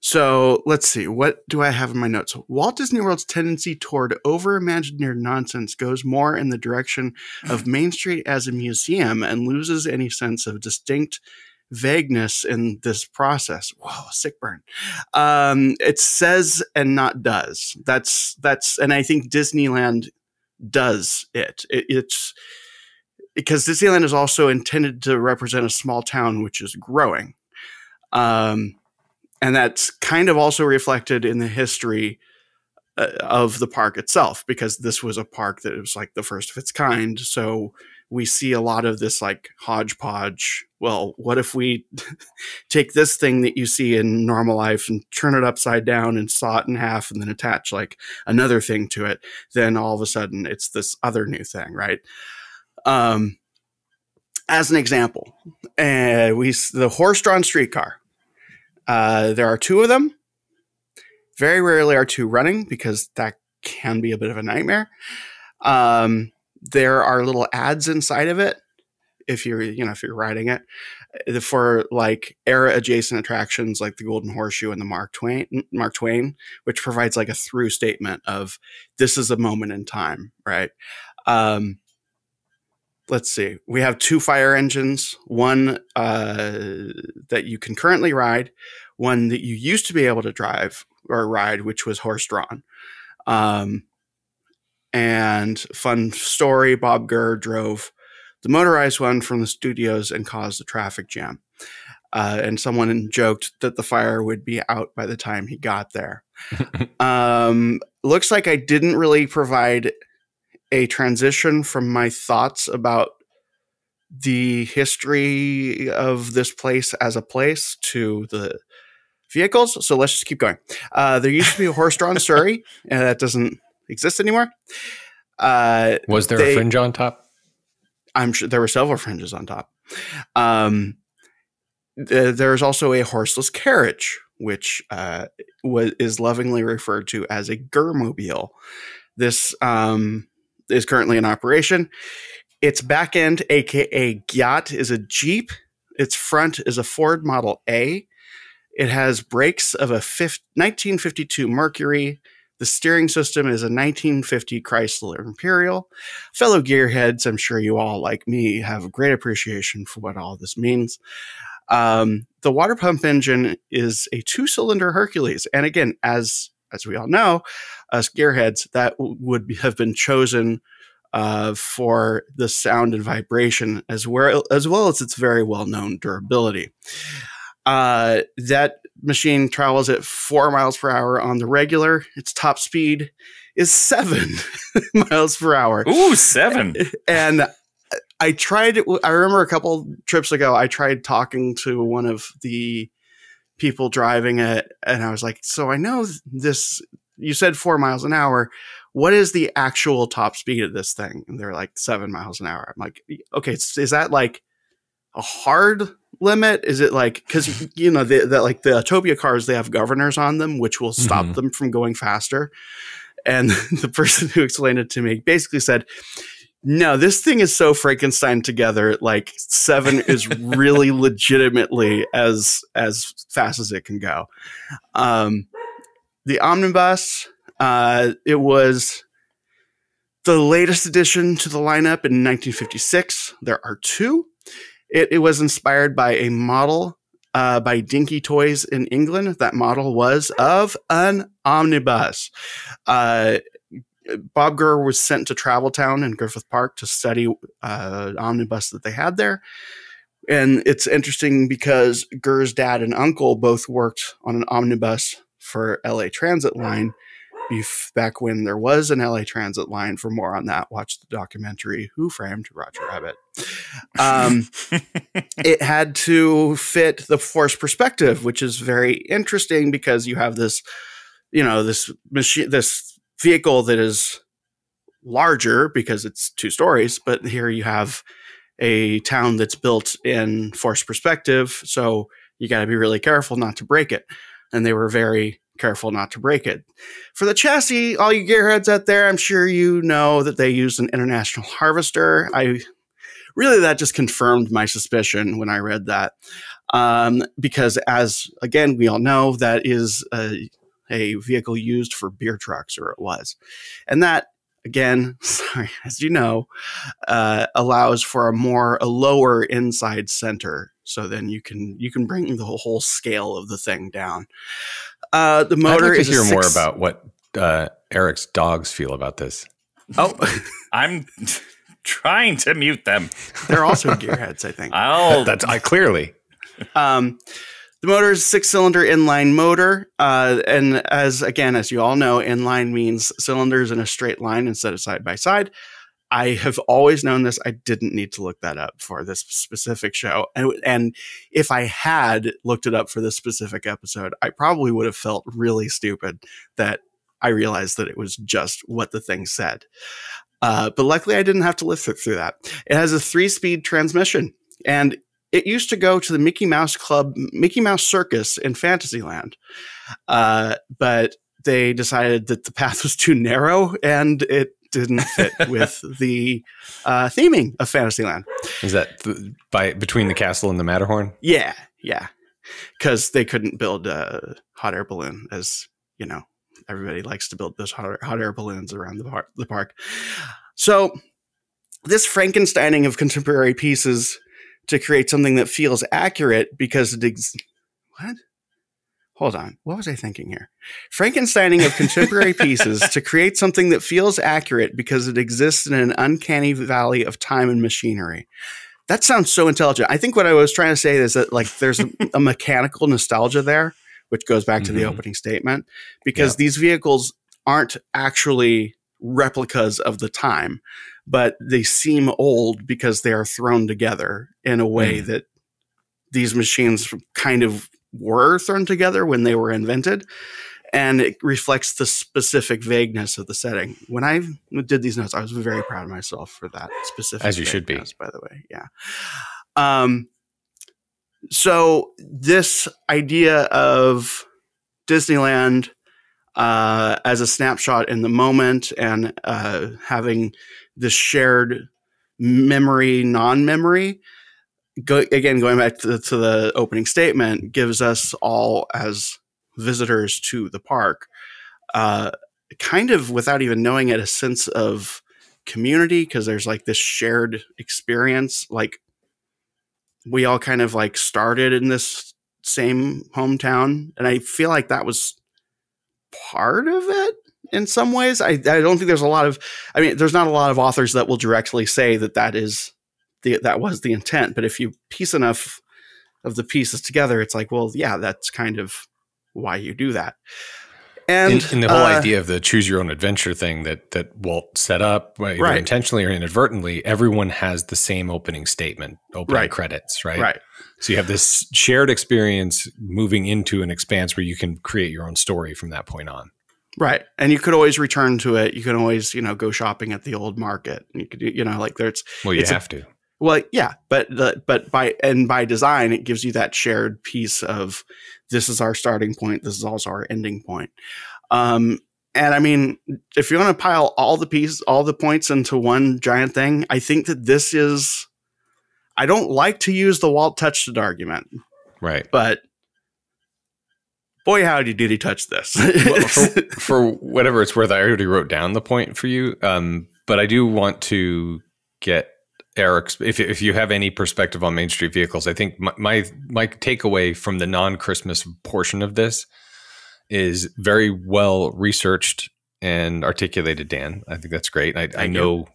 So let's see. What do I have in my notes? Walt Disney World's tendency toward over-imaginary nonsense goes more in the direction of Main Street as a museum and loses any sense of distinct vagueness in this process. Whoa, sick burn. It says and not does. That's, and I think Disneyland does it. It's because Disneyland is also intended to represent a small town which is growing. And that's kind of also reflected in the history of the park itself, because this was a park that was like the first of its kind. So we see a lot of this like hodgepodge. Well, what if we take this thing that you see in normal life and turn it upside down and saw it in half and then attach like another thing to it? Then all of a sudden it's this other new thing, right? As an example, the horse-drawn streetcar. There are two of them. Very rarely are two running, because that can be a bit of a nightmare. There are little ads inside of it if you're riding it, for like era adjacent attractions like the Golden Horseshoe and the Mark Twain, which provides like a through statement of this is a moment in time, right? Let's see. We have two fire engines, one that you can currently ride, one that you used to be able to drive or ride, which was horse-drawn. And fun story, Bob Gurr drove the motorized one from the studios and caused a traffic jam. And someone joked that the fire would be out by the time he got there. Looks like I didn't really provide a transition from my thoughts about the history of this place as a place to the vehicles. So let's just keep going. There used to be a horse-drawn Surrey, and that doesn't exist anymore. Was there a fringe on top? I'm sure there were several fringes on top. There's also a horseless carriage, which is lovingly referred to as a Gurmobile. This is currently in operation. Its back end, aka Gyat, is a Jeep. Its front is a Ford Model A. It has brakes of a 1952 Mercury. The steering system is a 1950 Chrysler Imperial. Fellow gearheads, I'm sure you all, like me, have a great appreciation for what all this means. The water pump engine is a 2-cylinder Hercules. And again, as we all know, us gearheads, that would have been chosen for the sound and vibration, as well as its very well-known durability. That machine travels at 4 miles per hour on the regular. Its top speed is 7 miles per hour. Ooh, 7. And I remember a couple trips ago, I tried talking to one of the people driving it, and I was like, so I know this, you said 4 miles an hour. What is the actual top speed of this thing? And they're like 7 miles an hour. I'm like, okay, is that like a hard limit? Is it like, because like the Autopia cars, they have governors on them which will stop them from going faster, and the person who explained it to me basically said, no, this thing is so Frankenstein together, like 7 is really legitimately as fast as it can go. The omnibus, it was the latest addition to the lineup in 1956. There are 2. It was inspired by a model by Dinky Toys in England. That model was of an omnibus. Bob Gurr was sent to Traveltown in Griffith Park to study an omnibus that they had there. And it's interesting because Gurr's dad and uncle both worked on an omnibus for LA Transit Line back when there was an LA Transit Line. For more on that, watch the documentary Who Framed Roger Rabbit. It had to fit the forced perspective, which is very interesting because you have this, this machine, this vehicle that is larger because it's 2 stories, but here you have a town that's built in forced perspective, so you got to be really careful not to break it. And they were very careful not to break it. For the chassis, all you gearheads out there, I'm sure you know that they used an International Harvester. That just confirmed my suspicion when I read that. Because as, again, we all know, that is a vehicle used for beer trucks, or it was. And that, again, as you know, allows for a lower inside center. So then you can bring the whole scale of the thing down. The motor I'd like is to hear more about what Erik's dogs feel about this. Oh, I'm trying to mute them. They're also gearheads, I think. Clearly. The motor is a 6-cylinder inline motor. And as you all know, inline means cylinders in a straight line instead of side by side. I have always known this. I didn't need to look that up for this specific show. And if I had looked it up for this specific episode, I probably would have felt really stupid that I realized that it was just what the thing said. But luckily I didn't have to live through that. It has a 3-speed transmission, and it used to go to the Mickey Mouse Circus in Fantasyland. But they decided that the path was too narrow and it didn't fit with the theming of Fantasyland. Is that between the castle and the Matterhorn? Yeah. Because they couldn't build a hot air balloon, as you know. Everybody likes to build those hot air balloons around the park. So this Frankensteining of contemporary pieces to create something that feels accurate because it what? Hold on. What was I thinking here? Frankensteining of contemporary pieces to create something that feels accurate because it exists in an uncanny valley of time and machinery. That sounds so intelligent. I think what I was trying to say is that there's a mechanical nostalgia there, which goes back to the opening statement, because these vehicles aren't actually replicas of the time, but they seem old because they are thrown together in a way that these machines kind of were thrown together when they were invented. And it reflects the specific vagueness of the setting. When I did these notes, I was very proud of myself for that specific as you should be, by the way. Yeah. So this idea of Disneyland as a snapshot in the moment and having this shared memory, non-memory, going back to the opening statement, gives us all as visitors to the park, kind of without even knowing it, a sense of community, because there's this shared experience. We all kind of started in this same hometown, and I feel like that was part of it in some ways. I don't think there's there's not a lot of authors that will directly say that was the intent, but if you piece enough of the pieces together, it's well, yeah, that's kind of why you do that. And in the whole idea of the choose your own adventure thing that Walt set up, either intentionally or inadvertently, everyone has the same opening statement, credits, right? Right. So you have this shared experience moving into an expanse where you can create your own story from that point on. Right. And you could always return to it. You can always, go shopping at the old market. You could, there's. Well, you have to. Well, yeah, but by design, it gives you that shared piece of this is our starting point. This is also our ending point. And I mean, if you want to pile all the points into one giant thing, I think that this is. I don't like to use the Walt touched it argument, right? But boy, howdy did he touch this. Well, for whatever it's worth, I already wrote down the point for you, but I do want to get Erik's, if you have any perspective on Main Street vehicles. I think my takeaway from the non-Christmas portion of this is very well researched and articulated, Dan. I think that's great. I know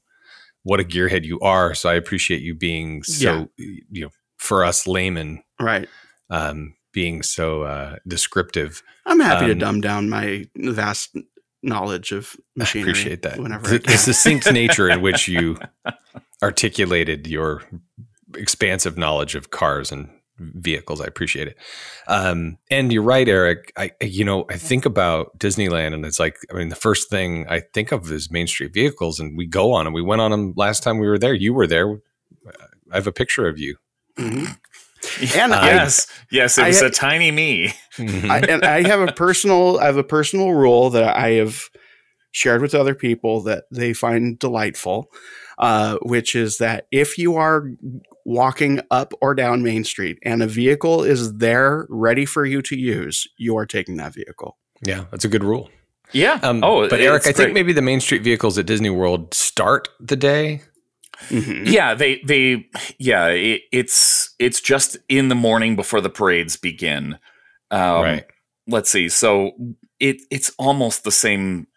what a gearhead you are, so I appreciate you being so, for us laymen, right? Being so descriptive. I'm happy to dumb down my vast knowledge of machinery. I appreciate that. Whenever the succinct nature in which you articulated your expansive knowledge of cars and vehicles. I appreciate it. And you're right, Erik. I think about Disneyland, and it's the first thing I think of is Main Street vehicles, and we go on them. We went on them last time we were there. You were there. I have a picture of you. Mm-hmm. And yes, it was a tiny me. And I have a personal rule that I have shared with other people that they find delightful, which is that if you are walking up or down Main Street and a vehicle is there ready for you to use, you are taking that vehicle. Yeah, that's a good rule. Yeah. But Erik, I think maybe the Main Street vehicles at Disney World start the day. Mm-hmm. Yeah, it's it's just in the morning before the parades begin. Right. Let's see. So it's almost the same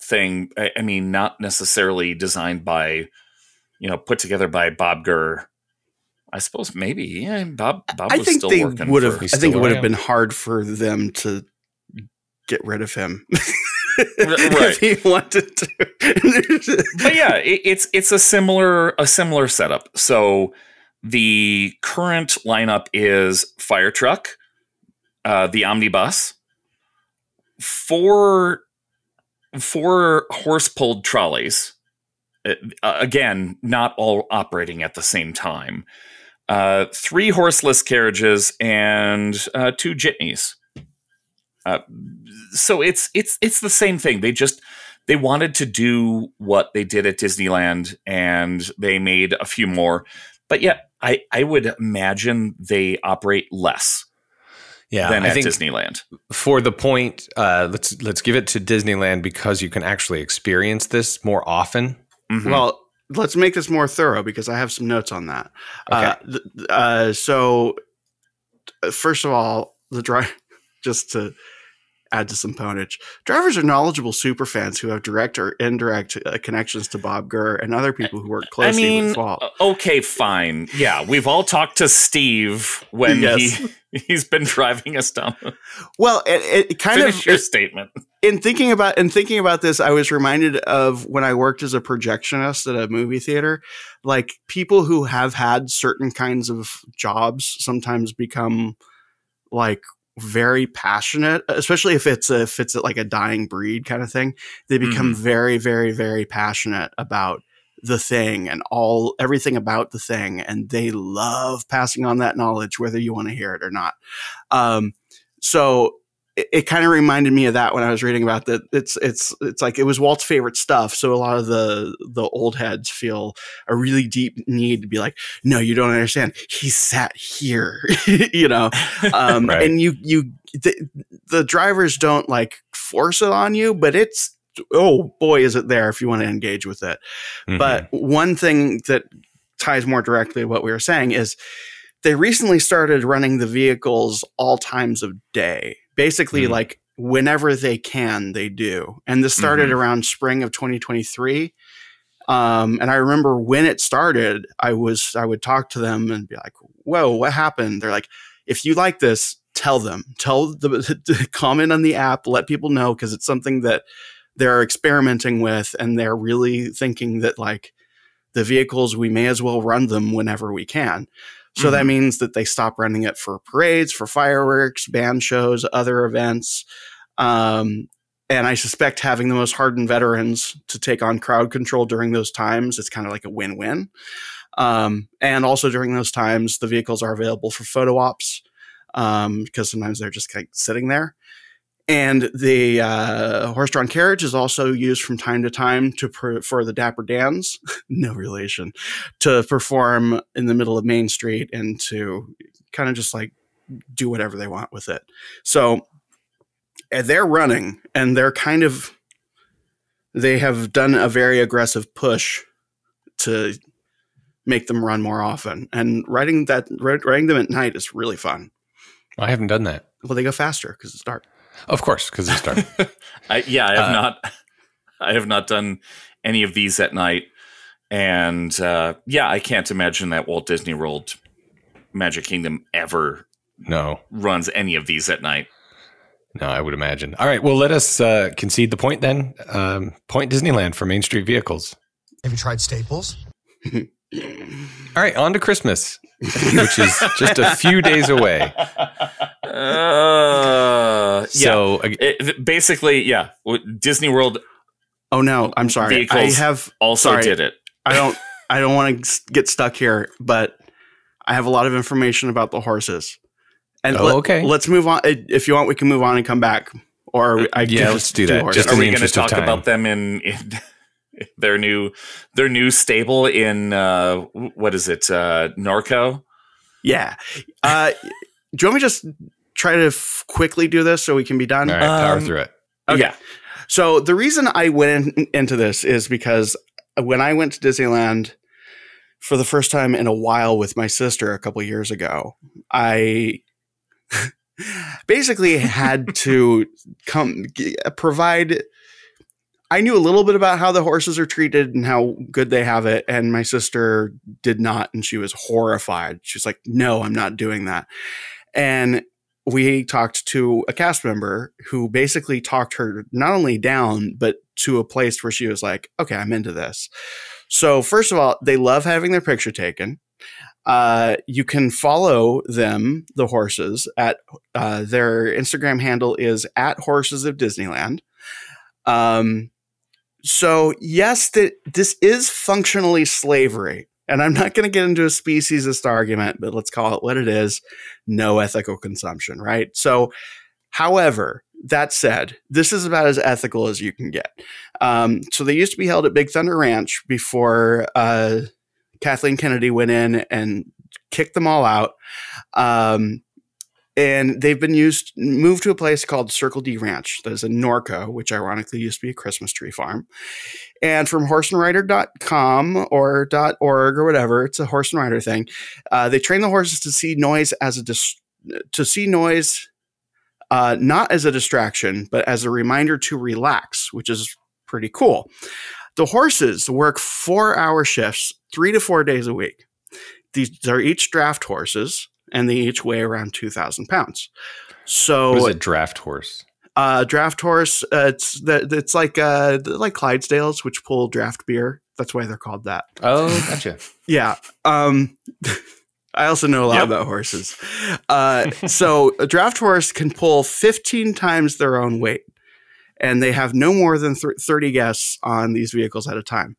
thing. I mean, not necessarily designed by, put together by Bob Gurr. I suppose maybe, yeah. Bob was still working. I think it would have been hard for them to get rid of him. If he wanted to. But yeah, it's a similar setup. So the current lineup is fire truck, the omnibus, four horse pulled trolleys. Again, not all operating at the same time. 3 horseless carriages and 2 jitneys. So it's the same thing. They wanted to do what they did at Disneyland, and they made a few more. But yeah, I would imagine they operate less than at Disneyland. For the point, let's give it to Disneyland because you can actually experience this more often. Mm-hmm. Well, let's make this more thorough because I have some notes on that. Okay. So first of all, just to add to some ponage, drivers are knowledgeable superfans who have direct or indirect connections to Bob Gurr and other people who work closely with Walt. Okay, fine. Yeah, we've all talked to Steve when he's been driving us down. Well, it kind Finish your statement. In thinking about this, I was reminded of when I worked as a projectionist at a movie theater. Like, people who have had certain kinds of jobs sometimes become like very passionate, especially if it's like a dying breed kind of thing. They become very, very, very passionate about the thing and everything about the thing, and they love passing on that knowledge, whether you want to hear it or not. So it kind of reminded me of that when I was reading about that. It's like it was Walt's favorite stuff. So a lot of the old heads feel a really deep need to be like, no, you don't understand. He sat here, right. And the drivers don't like force it on you, but it's, oh boy, is it there if you want to engage with it. Mm-hmm. But one thing that ties more directly to what we were saying is they recently started running the vehicles all times of day. Basically, like whenever they can, they do. And this started around spring of 2023. And I remember when it started, I would talk to them and be like, whoa, what happened? They're like, if you like this, tell them. Comment on the app, let people know, because it's something that they're experimenting with, and they're really thinking that like the vehicles, we may as well run them whenever we can. So that means that they stop running it for parades, for fireworks, band shows, other events. And I suspect having the most hardened veterans to take on crowd control during those times, it's kind of like a win-win. And also during those times, the vehicles are available for photo ops, because sometimes they're just like sitting there. And the horse-drawn carriage is also used from time to time for the Dapper Dans, no relation, to perform in the middle of Main Street and to kind of just like do whatever they want with it. So they're running, and they have done a very aggressive push to make them run more often. And riding them at night is really fun. I haven't done that. Well, they go faster because it's dark. Of course, because it's dark. I have not done any of these at night, and I can't imagine that Walt Disney World Magic Kingdom ever runs any of these at night. No, I would imagine. All right, well, let us concede the point then. Point Disneyland for Main Street vehicles. Have you tried Staples? All right, on to Christmas, which is just a few days away. Basically, Disney World. Oh no, I'm sorry. Did it. I don't want to get stuck here, but I have a lot of information about the horses. And let's move on. If you want, we can move on and come back. Or let's do that. Are we going to talk about them in their new stable in what is it? Norco? Yeah. Do you want me to just try to quickly do this so we can be done? All right, power through it. Okay. Yeah. So the reason I went into this is because when I went to Disneyland for the first time in a while with my sister a couple years ago, I basically had to provide. I knew a little bit about how the horses are treated and how good they have it. And my sister did not. And she was horrified. She's like, no, I'm not doing that. And we talked to a cast member who basically talked her not only down, but to a place where she was like, okay, I'm into this. So first of all, they love having their picture taken. You can follow them, the horses, at their Instagram handle is @HorsesOfDisneyland. So yes, this is functionally slavery, and I'm not going to get into a speciesist argument, but let's call it what it is: no ethical consumption, right? So, however, that said, this is about as ethical as you can get. So they used to be held at Big Thunder Ranch before Kathleen Kennedy went in and kicked them all out. And they've been moved to a place called Circle D Ranch. That is in Norco, which ironically used to be a Christmas tree farm. And from horseandrider.com or .org or whatever, it's a horse and rider thing. They train the horses to see noise not as a distraction, but as a reminder to relax, which is pretty cool. The horses work 4-hour shifts, 3 to 4 days a week. These are each draft horses, and they each weigh around 2,000 pounds. So, what is a draft horse? Draft horse, it's like Clydesdales, which pull draft beer. That's why they're called that. Oh, gotcha. Yeah. I also know a lot about horses. So a draft horse can pull 15 times their own weight, and they have no more than 30 guests on these vehicles at a time,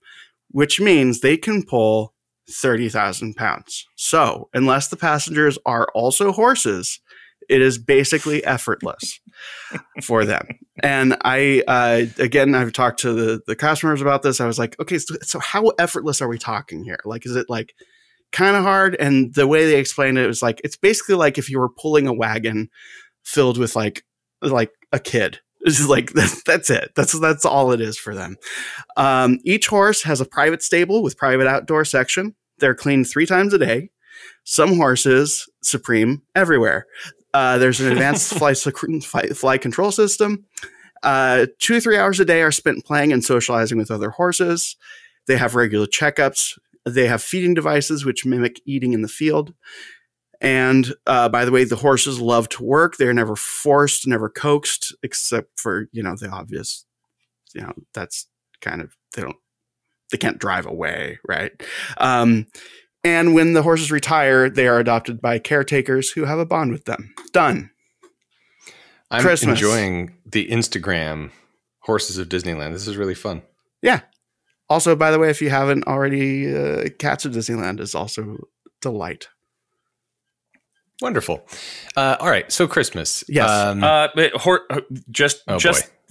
which means they can pull 30,000 pounds. So unless the passengers are also horses, it is basically effortless for them. And I've talked to the customers about this. I was like, okay, so how effortless are we talking here? Like, is it like kind of hard? And the way they explained it was like, it's basically like if you were pulling a wagon filled with like a kid. It's just like, that's it. That's all it is for them. Each horse has a private stable with private outdoor section. They're cleaned 3 times a day. Some horses supreme everywhere. There's an advanced fly control system. 2 or 3 hours a day are spent playing and socializing with other horses. They have regular checkups. They have feeding devices which mimic eating in the field. And by the way, the horses love to work. They're never forced, never coaxed, except for, the obvious, that's kind of, they can't drive away, right? And when the horses retire, they are adopted by caretakers who have a bond with them. Done. I'm Christmas. enjoying the Instagram Horses of Disneyland. This is really fun. Yeah. Also, by the way, if you haven't already, Cats of Disneyland is also delight. Wonderful. All right. So Christmas. Yes. Just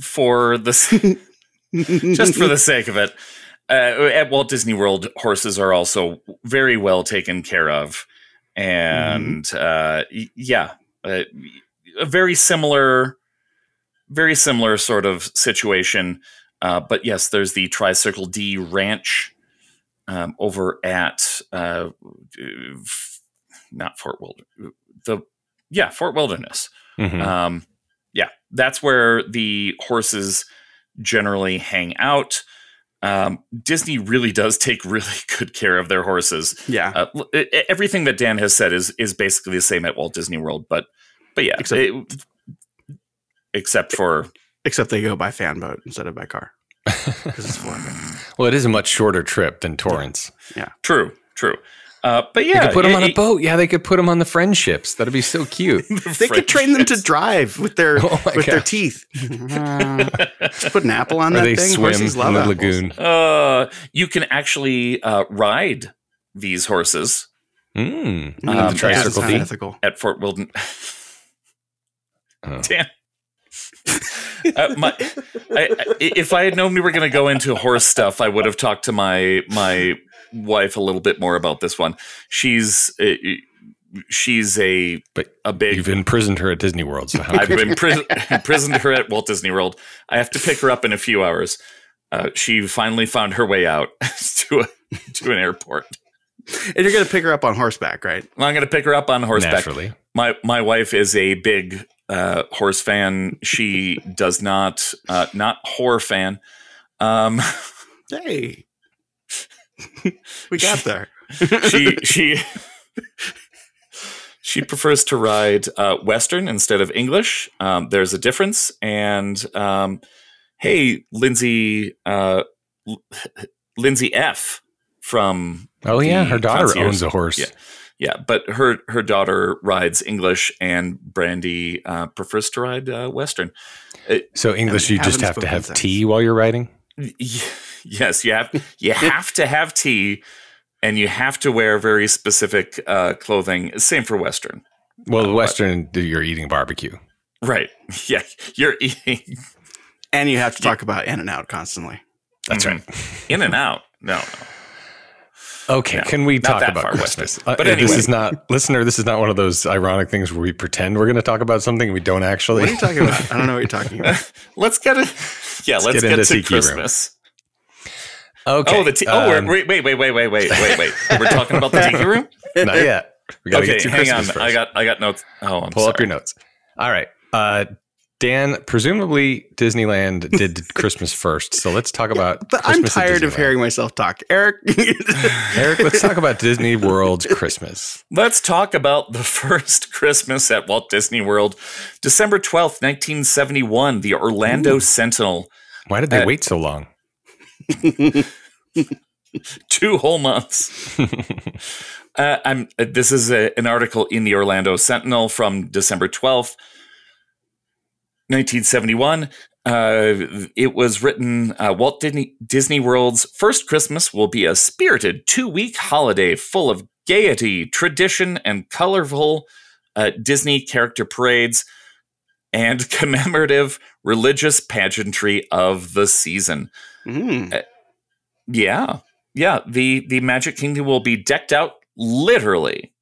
for the just for the sake of it, at Walt Disney World, horses are also very well taken care of, and a very similar sort of situation. But yes, there's the Tri-Circle D Ranch over at not Fort Wilderness. Fort Wilderness. Mm-hmm. That's where the horses generally hang out. Disney really does take really good care of their horses. Yeah. Everything that Dan has said is basically the same at Walt Disney World, but yeah, except they go by fan boat instead of by car. Because it's Florida. Well, it is a much shorter trip than Torrance. Yeah. True. But yeah, they could put them on a boat. Yeah, they could put them on the friendships. That'd be so cute. They could train them to drive with their teeth. Just put an apple on that they thing. Swim Horses love in the apples. lagoon. You can actually ride these horses. The Tri-Circle D ethical. At Fort Wilderness. Oh. Damn. If I had known we were going to go into horse stuff, I would have talked to my wife a little bit more about this one. She's a big. You've imprisoned her at Disney World. So I've imprisoned her at Walt Disney World. I have to pick her up in a few hours. She finally found her way out to an airport. And you're going to pick her up on horseback, right? I'm going to pick her up on horseback. Naturally. My wife is a big horse fan. She does not horror fan. Hey, we got there. She prefers to ride Western instead of English. There's a difference. And hey, Lindsay F. from her daughter Concierge. owns a horse. Yeah, but her daughter rides English, and Brandy prefers to ride Western. So English, you just have to have tea while you're riding? Yes, you have to have tea, and you have to wear very specific clothing. Same for Western. Well, Western, you're eating barbecue. Right. Yeah, you're eating. And you have to talk about In and Out constantly. That's right. In and Out. No. Okay, No, can we talk about Christmas? But anyway. This is not one of those ironic things where we pretend we're going to talk about something we don't actually. What are you talking about? I don't know what you're talking about. Let's get to Christmas. Okay. Wait. We're talking about the tiki room? Not yet. We got to get to hang Christmas on. first. I got notes. Oh, Pull up your notes. All right. Dan, presumably Disneyland did Christmas first, so let's talk about But Christmas. I'm tired of hearing myself talk. Erik, let's talk about Disney World's Christmas. Let's talk about the first Christmas at Walt Disney World, December 12th, 1971, the Orlando Sentinel. Why did they wait so long? 2 whole months. This is an article in the Orlando Sentinel from December 12th, 1971. It was written, Walt Disney World's first Christmas will be a spirited 2-week holiday full of gaiety, tradition, and colorful Disney character parades and commemorative religious pageantry of the season. The Magic Kingdom will be decked out literally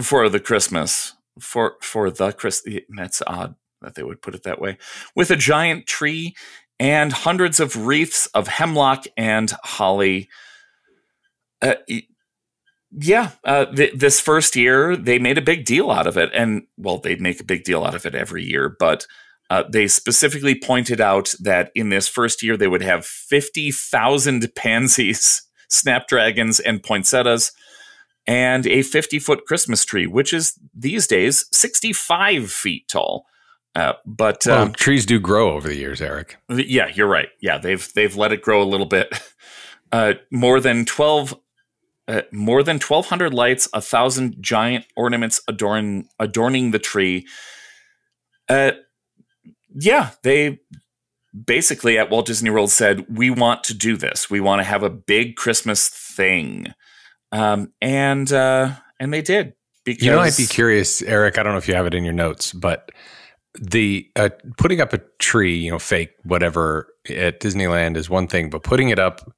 for the Christmas. For the Christmas. That's odd that they would put it that way, with a giant tree and hundreds of wreaths of hemlock and holly. This first year, they made a big deal out of it. And, well, they make a big deal out of it every year, but they specifically pointed out that in this first year, they would have 50,000 pansies, snapdragons, and poinsettias, and a 50-foot Christmas tree, which is these days 65 feet tall. But trees do grow over the years, Erik. Yeah, you're right. Yeah, they've let it grow a little bit. More than 1,200 lights, 1,000 giant ornaments adorning the tree. They basically at Walt Disney World said, we want to do this. We want to have a big Christmas thing, and they did. Because I'd be curious, Erik. I don't know if you have it in your notes, but the putting up a tree, fake whatever at Disneyland is one thing, but putting it up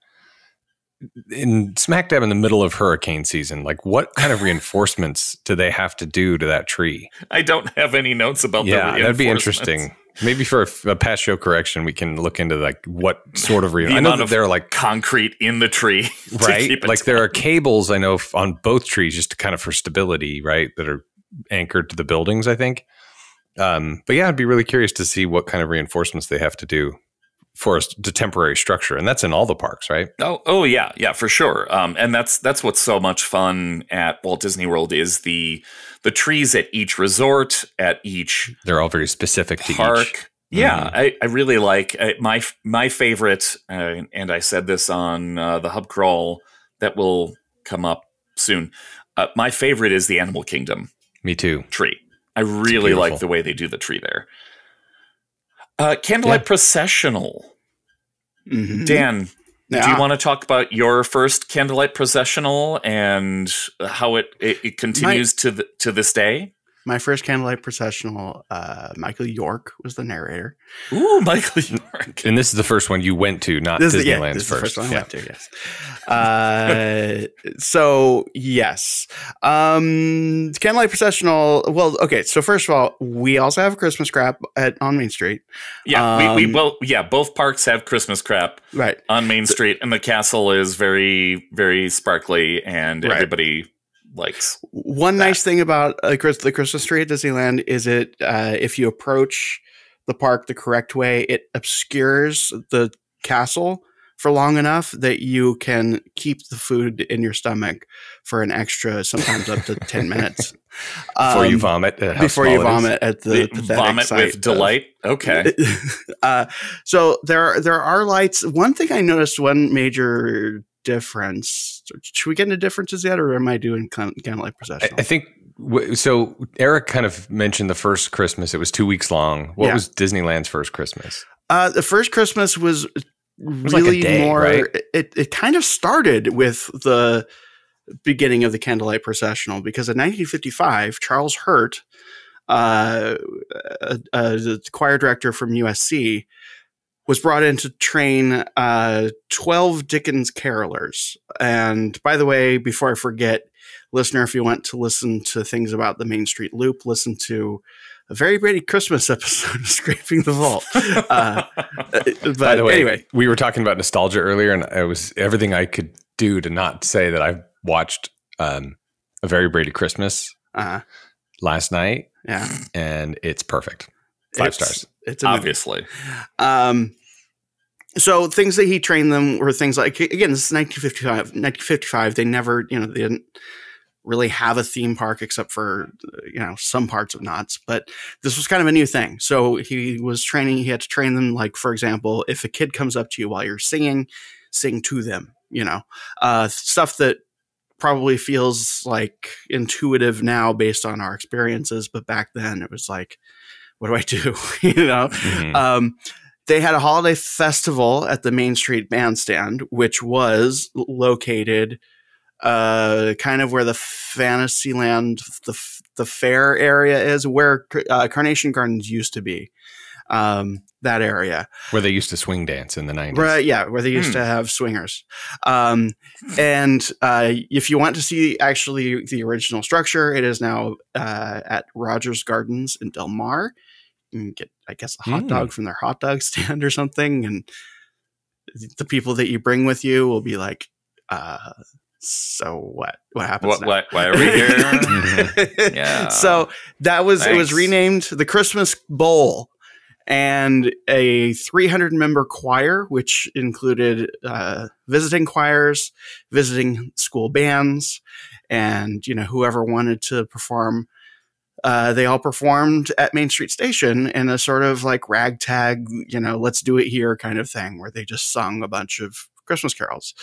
in smack dab in the middle of hurricane season, like what kind of reinforcements do they have to do to that tree? I don't have any notes about that. Yeah, that'd be interesting. Maybe for a past show correction, we can look into like what sort of I know that there are like concrete in the tree, right? Like there are cables I know on both trees just kind of for stability, right? That are anchored to the buildings, I think. But yeah, I'd be really curious to see what kind of reinforcements they have to do for the temporary structure, and that's in all the parks, right? Oh yeah, for sure. And that's what's so much fun at Walt Disney World is the trees at each resort, at each they're all very specific to park. Each. Yeah, I really like my favorite, and I said this on the Hub Crawl that will come up soon. My favorite is the Animal Kingdom. Me too. Tree. I really like the way they do the tree there. Candlelight Processional. Mm-hmm. Dan, do you want to talk about your first Candlelight Processional and how it continues to this day? My first Candlelight Processional, Michael York was the narrator. Ooh, Michael York. And this is the first one you went to, not Disneyland's this first. Is the first one I went to, yes. So, yes. Candlelight Processional, well, okay, so first of all, we also have Christmas crap on Main Street. Yeah, both parks have Christmas crap on Main Street, and the castle is very, very sparkly, and everybody likes one nice thing about the Christmas tree at Disneyland is if you approach the park the correct way, it obscures the castle for long enough that you can keep the food in your stomach for an extra, sometimes up to 10 minutes. Before you vomit. Before you vomit at the vomit site with delight. Okay. So there are lights. One thing I noticed, one major difference. Should we get into differences yet, or am I doing Candlelight Processional? I think so. Erik kind of mentioned the first Christmas. It was 2 weeks long. What was Disneyland's first Christmas? The first Christmas was really like a day, more. Right? It kind of started with the beginning of the Candlelight Processional, because in 1955, Charles Hurt, the choir director from USC, was brought in to train 12 Dickens carolers. And by the way, before I forget, listener, if you want to listen to things about the Main Street Loop, listen to a Very Brady Christmas episode of Scraping the Vault. But by the way, anyway, we were talking about nostalgia earlier, and it was everything I could do to not say that I watched A Very Brady Christmas last night. Yeah. And it's perfect. 5 stars. It's obviously. So things that he trained them were things like, again, this is 1955. 1955, they never, they didn't really have a theme park except for, some parts of Knott's, but this was kind of a new thing. So he had to train them. Like, for example, if a kid comes up to you while you're singing, sing to them, stuff that probably feels like intuitive now based on our experiences. But back then it was like, what do I do? Mm-hmm. They had a holiday festival at the Main Street Bandstand, which was located kind of where the Fantasyland, the fair area is, where Carnation Gardens used to be. That area. Where they used to swing dance in the 90s. Right, yeah, where they used to have swingers. And if you want to see actually the original structure, it is now at Rogers Gardens in Del Mar. You can get, I guess, a hot dog from their hot dog stand or something, and the people that you bring with you will be like, so what happens now? Why are we here? Yeah. So that was, It was renamed the Christmas Bowl, and a 300-member choir, which included visiting choirs, visiting school bands, and whoever wanted to perform. They all performed at Main Street Station in a sort of like ragtag, let's do it here kind of thing, where they just sung a bunch of Christmas carols.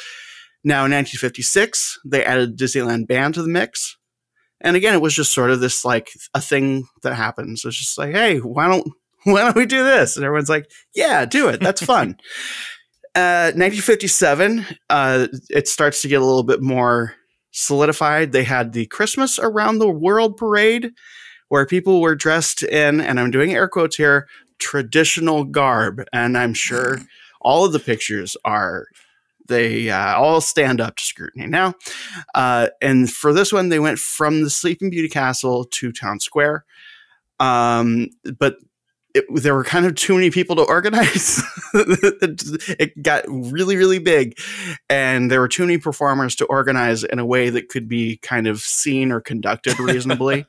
Now, in 1956, they added Disneyland Band to the mix. And again, it was just sort of this like a thing that happens. It's just like, hey, why don't we do this? And everyone's like, yeah, do it. That's fun. 1957, it starts to get a little bit more solidified. They had the Christmas Around the World parade, where people were dressed in, and I'm doing air quotes here, traditional garb. And I'm sure all of the pictures they all stand up to scrutiny now. And for this one, they went from the Sleeping Beauty Castle to Town Square. But there were kind of too many people to organize. It got really, really big, and there were too many performers to organize in a way that could be kind of seen or conducted reasonably.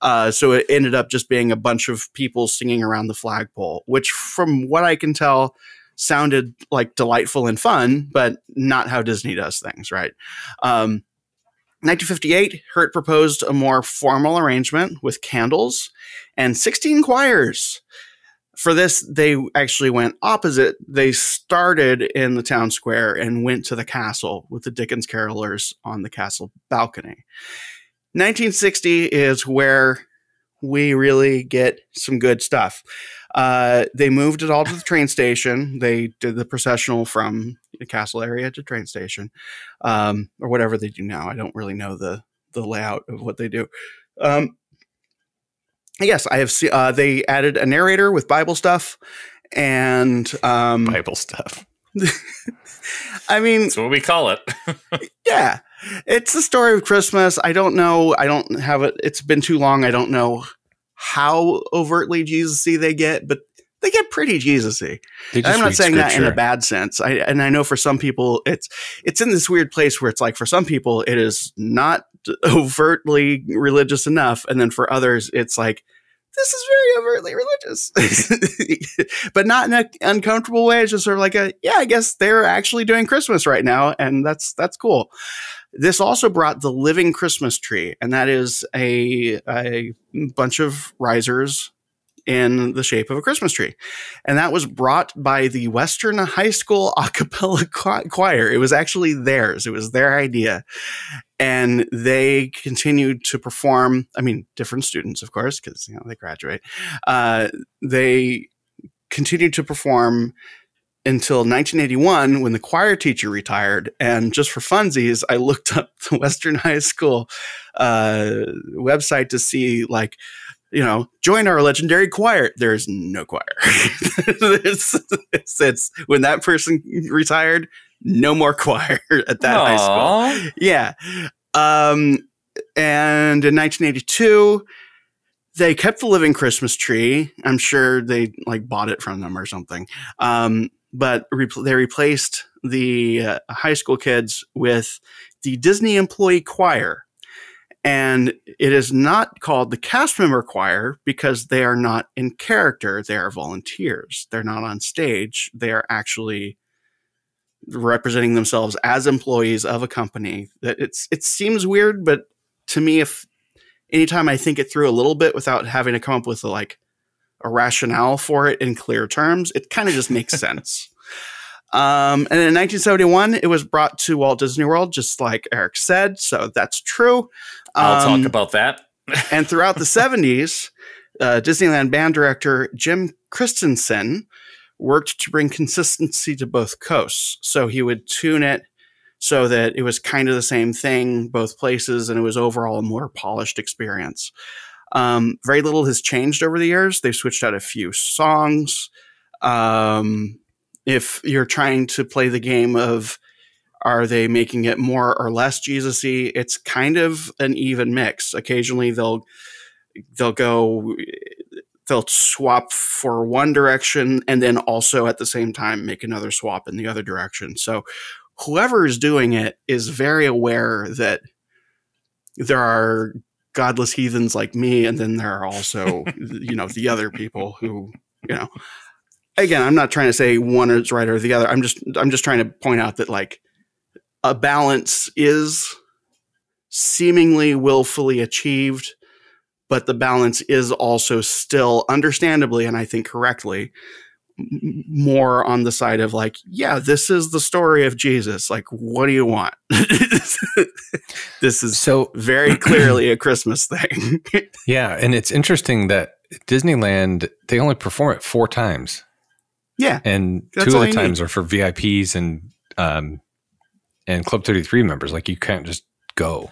So it ended up just being a bunch of people singing around the flagpole, which from what I can tell sounded like delightful and fun, but not how Disney does things, right? 1958, Hurt proposed a more formal arrangement with candles and 16 choirs. For this, they actually went opposite. They started in the town square and went to the castle with the Dickens carolers on the castle balcony. 1960 is where we really get some good stuff. They moved it all to the train station. They did the processional from the castle area to train station, or whatever they do now. I don't really know the layout of what they do. Yes, I have seen. They added a narrator with Bible stuff, and Bible stuff. I mean, that's what we call it. yeah, it's the story of Christmas. I don't know. I don't have it. It's been too long. I don't know how overtly Jesus-y they get, but they get pretty Jesus-y. I'm not saying that in a bad sense. I know for some people it's in this weird place where it's like for some people it is not overtly religious enough, and then for others it's like this is very overtly religious, but not in an uncomfortable way. It's just sort of like I guess they're actually doing Christmas right now, and that's cool. This also brought the living Christmas tree, and that is a bunch of risers in the shape of a Christmas tree. And that was brought by the Western High School a cappella choir. It was actually theirs. It was their idea. And they continued to perform. I mean, different students, of course, because they graduate. They continued to perform until 1981 when the choir teacher retired. And just for funsies, I looked up the Western High School website to see join our legendary choir. There's no choir. it's when that person retired, no more choir at that high school. Yeah. And in 1982, they kept the living Christmas tree. I'm sure they bought it from them or something. But they replaced the high school kids with the Disney employee choir. And it is not called the cast member choir because they are not in character. They are volunteers. They're not on stage. They are actually representing themselves as employees of a company. It seems weird, but to me, if anytime I think it through a little bit without having to come up with a rationale for it in clear terms, it kind of just makes sense. And in 1971, it was brought to Walt Disney World, just like Erik said. So that's true. I'll talk about that. And throughout the 70s, Disneyland band director Jim Christensen worked to bring consistency to both coasts. So he would tune it so that it was kind of the same thing both places, and it was overall a more polished experience. Very little has changed over the years. They've switched out a few songs. If you're trying to play the game of are they making it more or less Jesus-y, it's kind of an even mix. Occasionally they'll swap for one direction and then also at the same time make another swap in the other direction. So whoever is doing it is very aware that there are godless heathens like me, and then there are also the other people who again, I'm not trying to say one is right or the other. I'm just trying to point out that a balance is seemingly willfully achieved, but the balance is also still understandably, and I think correctly, more on the side of this is the story of Jesus. What do you want? This is so very clearly a Christmas thing. Yeah. And it's interesting that Disneyland, they only perform it 4 times. Yeah. And 2 of the times are for VIPs and Club 33 members. You can't just go.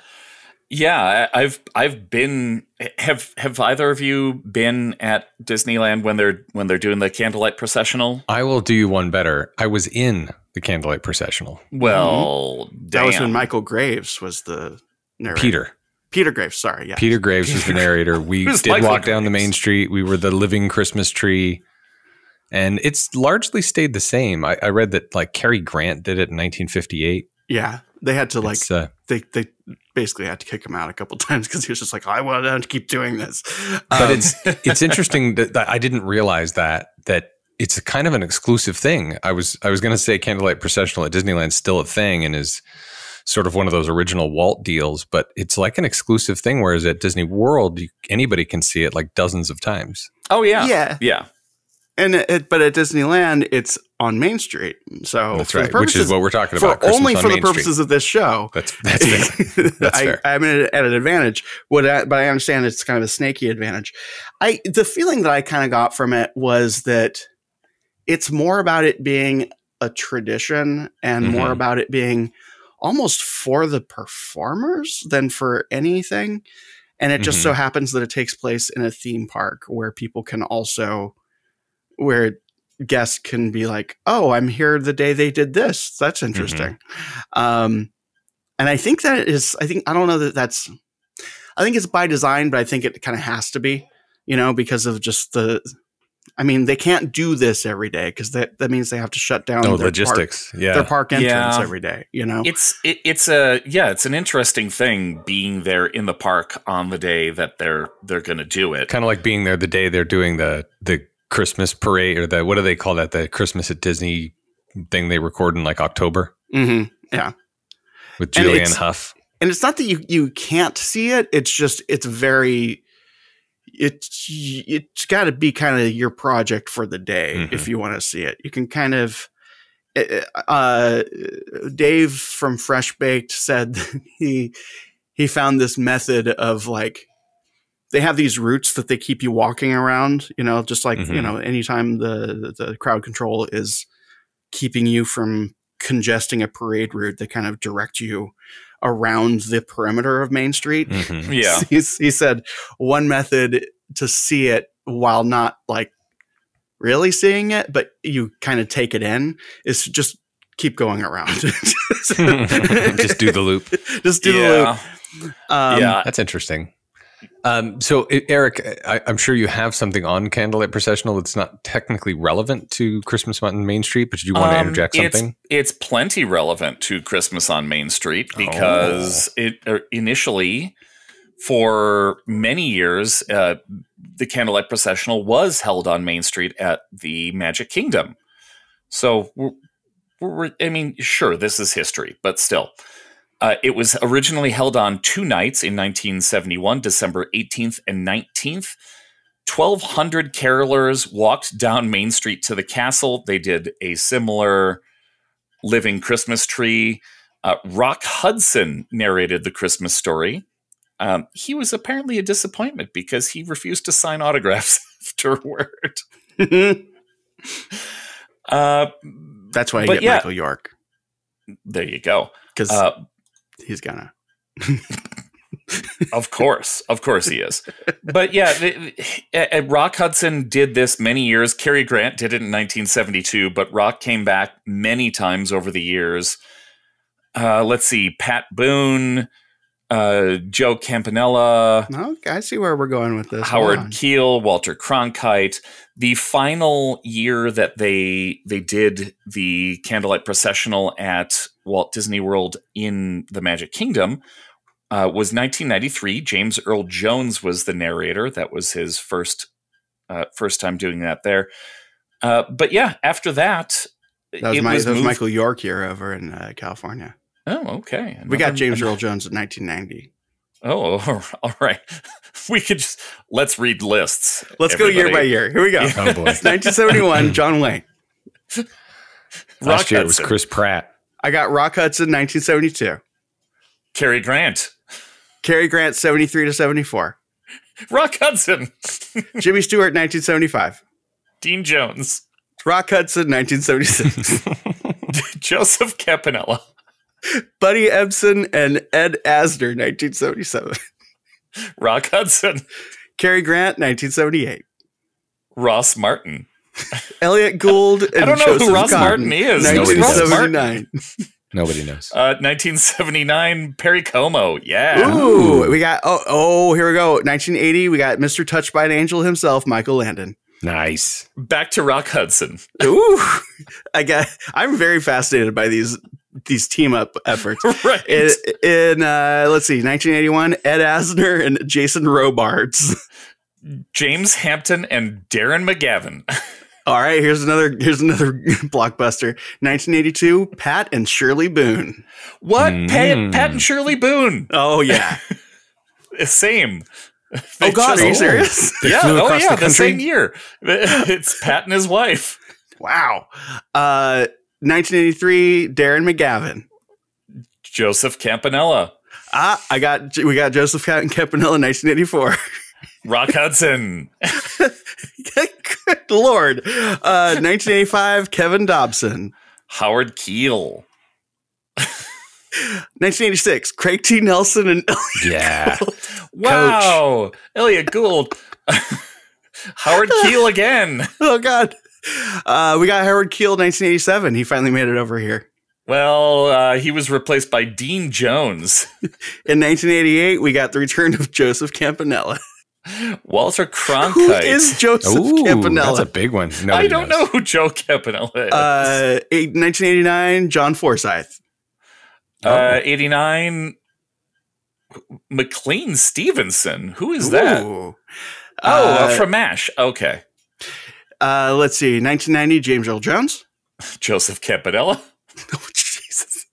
Yeah, I've been. Have either of you been at Disneyland when they're doing the Candlelight Processional? I will do you one better. I was in the Candlelight Processional. Well, that was when Michael Graves was the narrator. Peter Graves, sorry. Yeah. Peter Graves was the narrator. We did walk down the main street. We were the living Christmas tree. And it's largely stayed the same. I read that Cary Grant did it in 1958. Yeah. They had to they basically had to kick him out a couple times because he was just I want to keep doing this. But it's interesting that I didn't realize that it's kind of an exclusive thing. I was going to say Candlelight Processional at Disneyland is still a thing and is sort of one of those original Walt deals, but it's an exclusive thing. Whereas at Disney World, anybody can see it dozens of times. Oh yeah, yeah. And but at Disneyland, it's on Main Street. So that's right, which is what we're talking about. Only for the purposes of this show. That's fair. That's fair. I'm at an advantage, but I understand it's kind of a snaky advantage. The feeling that I kind of got from it was that it's more about it being a tradition and more about it being almost for the performers than for anything. And it just so happens that it takes place in a theme park where people can also, where guests can be like, oh, I'm here the day they did this. That's interesting. And I think that is, I don't know that that's, I think it's by design, but I think it kind of has to be, because of just they can't do this every day because that means they have to shut down their logistics. Their park entrance every day. It's an interesting thing being there in the park on the day that they're going to do it. Kind of like being there the day they're doing the Christmas parade, or what do they call that? The Christmas at Disney thing they record in like October. Yeah, with Julianne Hough. And it's not that you can't see it. It's just it's got to be kind of your project for the day if you want to see it. You can kind of Dave from Fresh Baked said that he found this method of like they have these routes that they keep you walking around, just like anytime the crowd control is keeping you from congesting a parade route, they kind of direct you around the perimeter of Main Street. Yeah. He said one method to see it while not like really seeing it, but you kind of take it in, is just keep going around. Just do the loop. Just do the loop. That's interesting. So Erik, I'm sure you have something on Candlelight Processional that's not technically relevant to Christmas on Main Street, but did you want to interject something? It's plenty relevant to Christmas on Main Street because it initially, for many years, the Candlelight Processional was held on Main Street at the Magic Kingdom. So, sure, this is history, but still. It was originally held on 2 nights in 1971, December 18th and 19th. 1,200 carolers walked down Main Street to the castle. They did a similar living Christmas tree. Rock Hudson narrated the Christmas story. He was apparently a disappointment because he refused to sign autographs afterward. That's why you get Michael York. There you go. Because he's gonna. Of course he is. But Rock Hudson did this many years. Cary Grant did it in 1972, but Rock came back many times over the years. Let's see, Pat Boone, Joe Campanella. Okay, I see where we're going with this. Howard Keel, Walter Cronkite. The final year that they did the Candlelight Processional at Walt Disney World in the Magic Kingdom was 1993. James Earl Jones was the narrator. That was his first time doing that there. But after that, that was Michael York here over in California. Oh, okay. We got James Earl Jones in 1990. Oh, all right. We could let's read lists. Let's go year by year. Here we go. Oh boy. 1971, John Wayne. Last year it was Chris Pratt. I got Rock Hudson, 1972. Cary Grant. Cary Grant, 73 to 74. Rock Hudson. Jimmy Stewart, 1975. Dean Jones. Rock Hudson, 1976. Joseph Campanella. Buddy Ebsen and Ed Asner, 1977. Rock Hudson. Cary Grant, 1978. Ross Martin. Elliot Gould and I don't know Joseph who Ross Cotton, Martin is. 1979. Nobody knows. 1979, Perry Como. Yeah. Ooh, we got, here we go. 1980, we got Mr. Touched by an Angel himself, Michael Landon. Nice. Back to Rock Hudson. Ooh, I'm very fascinated by these team up efforts. Right. In let's see, 1981, Ed Asner and Jason Robards. James Hampton and Darren McGavin. All right, here's another blockbuster. 1982, Pat and Shirley Boone. What? Pat and Shirley Boone. Oh yeah. Same. Oh God, are you serious? Yeah. Oh yeah, the same year. It's Pat and his wife. Wow. 1983, Darren McGavin. Joseph Campanella. We got Joseph Campanella, 1984. Rock Hudson. Good Lord. 1985, Kevin Dobson. Howard Keel. 1986, Craig T. Nelson and Yeah. Wow. Elliot Gould. Howard Keel again. Oh, God. We got Howard Keel, 1987. He finally made it over here. Well, he was replaced by Dean Jones. In 1988, we got the return of Joseph Campanella. Walter Cronkite. Who is Joseph Campanella? That's a big one. I don't know who Joe Campanella is. 1989, John Forsythe. 89, McLean Stevenson. Who is that? From MASH. Okay. Let's see. 1990, James Earl Jones. Joseph Campanella. Oh, Jesus.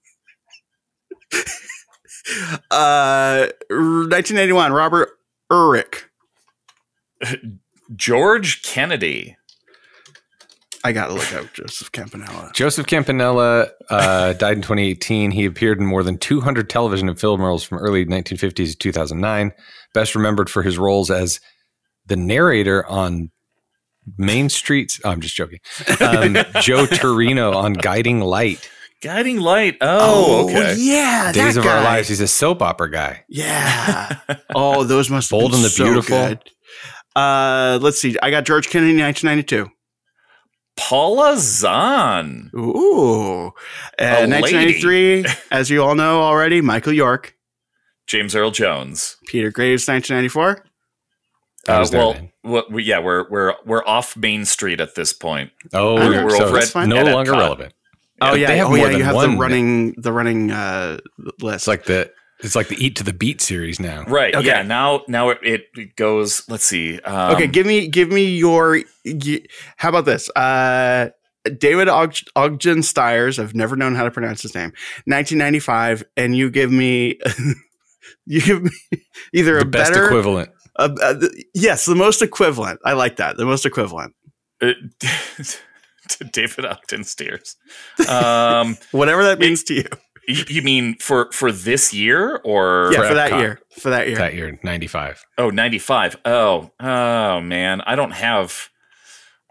1981, Robert Urich. George Kennedy. I got to look up Joseph Campanella. Joseph Campanella died in 2018. He appeared in more than 200 television and film roles from early 1950s to 2009. Best remembered for his roles as the narrator on Main Streets. Oh, I'm just joking. Joe Torino on Guiding Light. Guiding Light. Oh, okay. Yeah, Days that of guy. Our Lives. He's a soap opera guy. Yeah. Oh, those must have Bold been and the so Beautiful. good. Let's see. I got George Kennedy, 1992. Paula Zahn. Ooh. A 1993, as you all know already, Michael York. James Earl Jones. Peter Graves, 1994. We're off Main Street at this point. Oh, we're so over it's at no longer Epcot. relevant. Oh, They yeah. have more than You have one. the running list. It's like the Eat to the Beat series now. Right. Okay. Yeah. Now it goes. Let's see. Okay, give me your. How about this? David Ogden Stiers. I've never known how to pronounce his name. 1995, and you give me either The a best better equivalent. Yes, the most equivalent. I like that. The most equivalent. To David Ogden Stiers. Whatever that means to you. You mean for this year or Yeah, for that Epcot. year. For that year. That year, 95. Oh, 95. Oh man, I don't have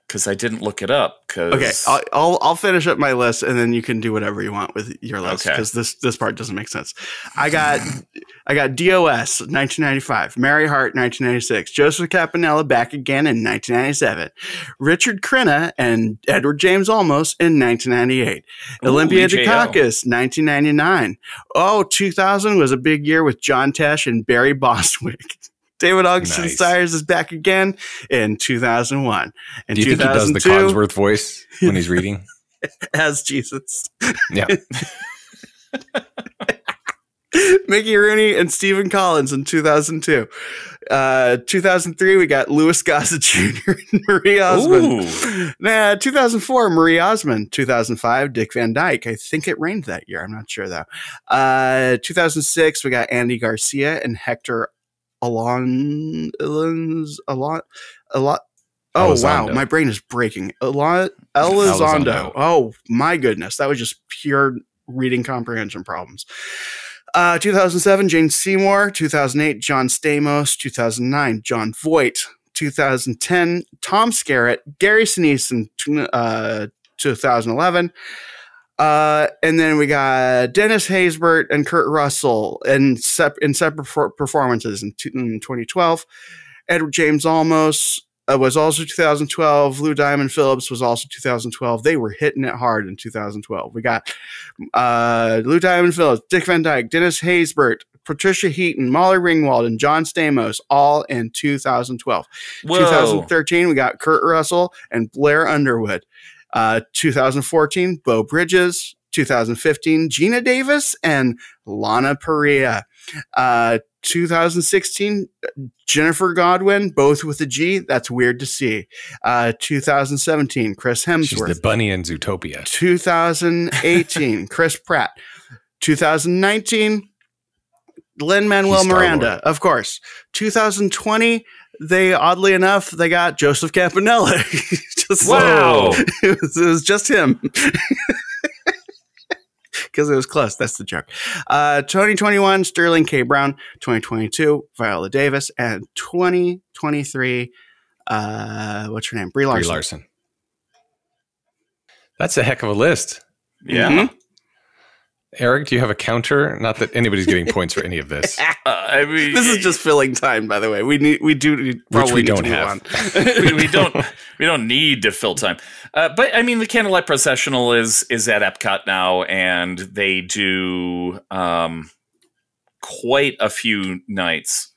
because I didn't look it up. Okay, I'll finish up my list and then you can do whatever you want with your list because this part doesn't make sense. I got DOS 1995, Mary Hart 1996, Joseph Campanella back again in 1997, Richard Crenna and Edward James Olmos in 1998, Olympia Dukakis 1999. Oh, 2000 was a big year with John Tesh and Barry Bostwick. David Augustin Stiers is back again in 2001. In Do you think he does the Cogsworth voice when he's reading? As Jesus. Yeah. Mickey Rooney and Stephen Collins in 2002. 2003, we got Louis Gossett Jr. and Marie Osmond. 2004, Marie Osmond. 2005, Dick Van Dyke. I think it rained that year. I'm not sure, though. 2006, we got Andy Garcia and Hector Oh, wow. My brain is breaking. Elizondo. Oh, my goodness. That was just pure reading comprehension problems. 2007, Jane Seymour. 2008, John Stamos. 2009, John Voight. 2010, Tom Skerritt. Gary Sinise in 2011. And then we got Dennis Haysbert and Kurt Russell in separate performances in 2012. Edward James Olmos was also 2012. Lou Diamond Phillips was also 2012. They were hitting it hard in 2012. We got Lou Diamond Phillips, Dick Van Dyke, Dennis Haysbert, Patricia Heaton, Molly Ringwald, and John Stamos all in 2012. Whoa. 2013, we got Kurt Russell and Blair Underwood. 2014, Beau Bridges. 2015, Gina Davis and Lana Parrilla. 2016, Jennifer Godwin, both with a G. That's weird to see. 2017, Chris Hemsworth. She's the bunny in Zootopia. 2018, Chris Pratt. 2019, Lin-Manuel Miranda, of course. 2020, oddly enough, they got Joseph Campanella. Wow. It was just him. Because it was close. That's the joke. 2021, Sterling K. Brown. 2022, Viola Davis. And 2023, what's her name? Brie Larson. Brie Larson. That's a heck of a list. Yeah. Mm-hmm. Erik, do you have a counter? Not that anybody's getting points for any of this. I mean, this is just filling time, by the way. We do which we don't have. we don't need to fill time. But I mean, the Candlelight Processional is at Epcot now, and they do quite a few nights.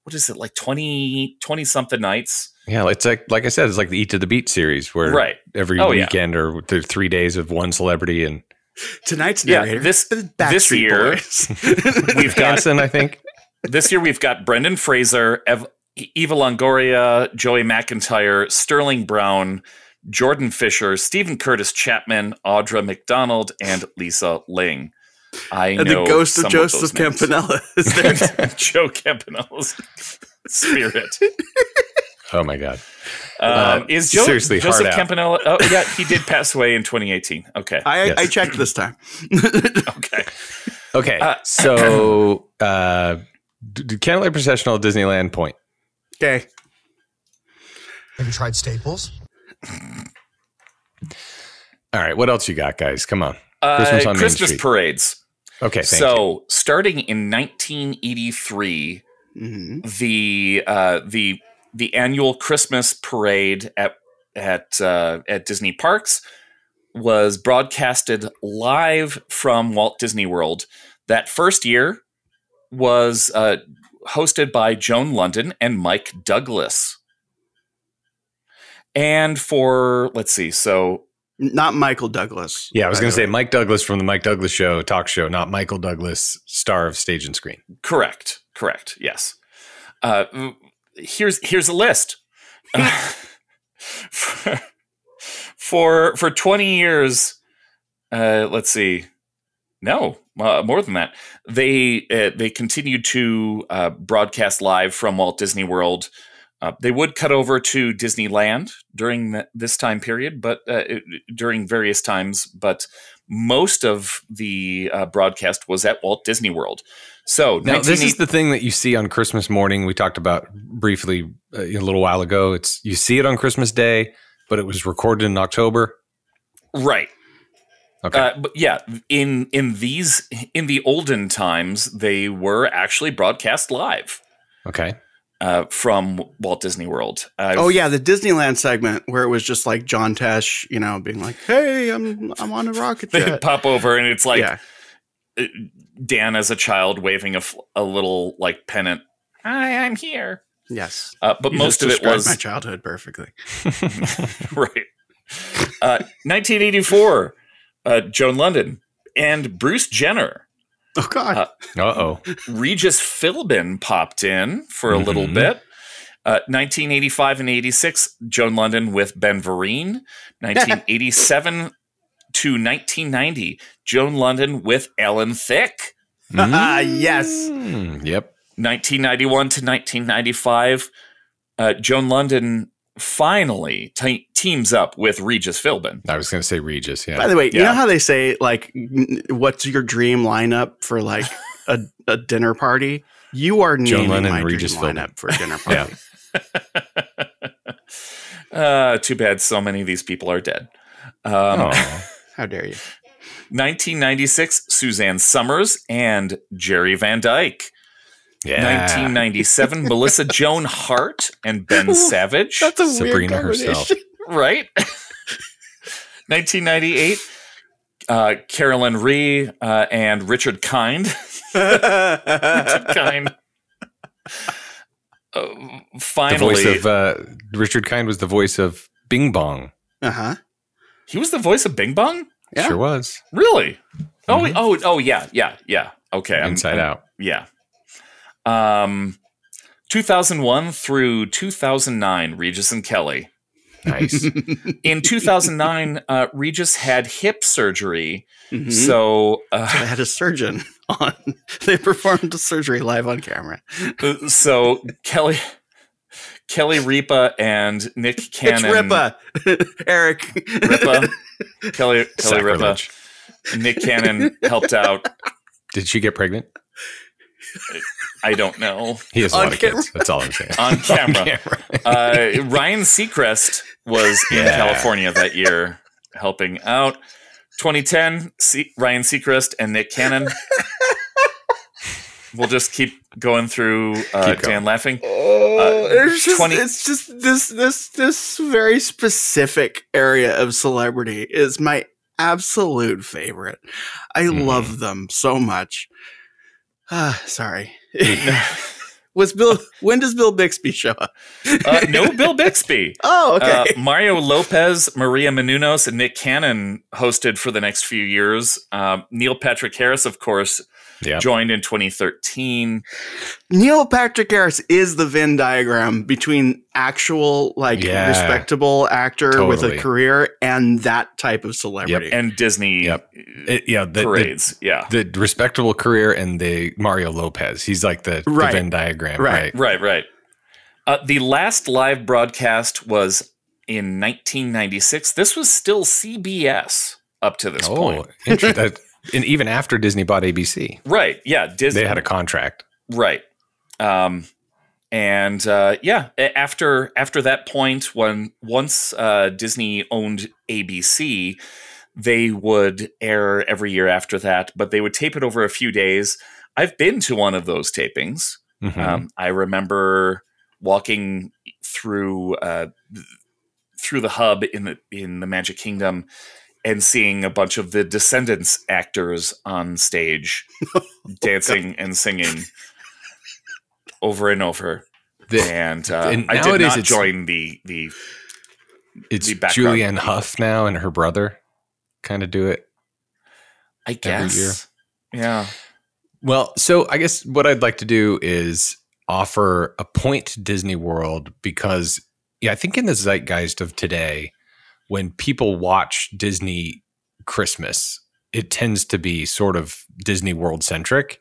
What is it, like 20 something nights? Yeah, it's like I said, it's like the Eat to the Beat series, where every weekend or there are 3 days of one celebrity. And tonight's narrator, this year we've got Hanson, I think. This year we've got Brendan Fraser, Eva Longoria, Joey McIntyre, Sterling Brown, Jordan Fisher, Stephen Curtis Chapman, Audra McDonald, and Lisa Ling. And know the ghost of Joseph Campanella is there. Joe Campanella's spirit. Oh my God! Is Joseph hard Campanella? Oh yeah, he did pass away in 2018. Okay, I checked this time. Okay. So, Candlelight Processional at Disneyland point. Okay. Have you tried Staples? All right. What else you got, guys? Come on. Christmas on Main Street. parades. Okay. So starting in 1983, the annual Christmas parade at Disney parks was broadcasted live from Walt Disney World. That first year was hosted by Joan London and Mike Douglas. And for, let's see, so... Not Michael Douglas. Yeah, I was going to say Mike Douglas from the Mike Douglas Show, talk show, not Michael Douglas, star of Stage and Screen. Correct, yes. Here's a list. For 20 years, let's see. No, more than that. They continued to broadcast live from Walt Disney World. They would cut over to Disneyland during this time period, but during various times. But most of the broadcast was at Walt Disney World. So now this is the thing that you see on Christmas morning. We talked about briefly a little while ago. You see it on Christmas Day, but it was recorded in October. Right. Okay. But yeah, in the olden times, they were actually broadcast live. Okay. From Walt Disney World. The Disneyland segment where it was just like John Tesh, being like, "Hey, I'm on a rocket jet." They pop over and it's like Dan as a child waving a little like pennant. Hi, I'm here. Yes, but you most of it was my childhood perfectly. Right. 1984, Joan London and Bruce Jenner. Oh, God. Regis Philbin popped in for a little bit. 1985 and 86, Joan London with Ben Vereen. 1987 to 1990, Joan London with Alan Thicke. Yes. Yep. 1991 to 1995, Joan London finally teams up with Regis Philbin. I was going to say Regis, yeah. By the way, you know how they say, like, what's your dream lineup for, like, a dinner party? You are naming my dream lineup for a dinner party. Too bad so many of these people are dead. How dare you? 1996, Suzanne Summers and Jerry Van Dyke. Yeah. 1997, Melissa Joan Hart and Ben Savage. That's a Sabrina weird herself. Right? 1998, Carolyn Rhee and Richard Kind. Richard Kind. Finally. The voice of, Richard Kind was the voice of Bing Bong. Uh-huh. He was the voice of Bing Bong? Yeah. Sure was. Really? Oh, yeah. Okay. Inside Out. Yeah. 2001 through 2009, Regis and Kelly. Nice. In 2009, Regis had hip surgery. So they had a surgeon on. They performed a surgery live on camera. So Kelly Ripa and Nick Cannon. It's Ripa. Erik. Ripa. Kelly Ripa. Nick Cannon helped out. Did she get pregnant? I don't know. He has a lot of kids. That's all I'm saying. On camera. Ryan Seacrest was in California that year helping out. 2010, Ryan Seacrest and Nick Cannon. We'll just keep going through Dan laughing. It's just this very specific area of celebrity is my absolute favorite. I love them so much. Sorry. When does Bill Bixby show up? No Bill Bixby. Oh, okay. Mario Lopez, Maria Menounos, and Nick Cannon hosted for the next few years. Neil Patrick Harris, of course, joined in 2013. Neil Patrick Harris is the Venn diagram between actual, respectable actor with a career and that type of celebrity. And Disney parades. The respectable career and the Mario Lopez. He's like the Venn diagram. Right. The last live broadcast was in 1996. This was still CBS up to this point. Interesting. And even after Disney bought ABC. Right. Yeah. Disney. They had a contract. Right. After that point, once Disney owned ABC, they would air every year after that, but they would tape it over a few days. I've been to one of those tapings. I remember walking through the hub in the Magic Kingdom and seeing a bunch of the Descendants actors on stage dancing and singing over and over. And I did not join the It's background. Julianne Hough now and her brother kind of do it. I guess. Yeah. Well, so I guess what I'd like to do is offer a point to Disney World because, I think in the zeitgeist of today, when people watch Disney Christmas, it tends to be sort of Disney World centric.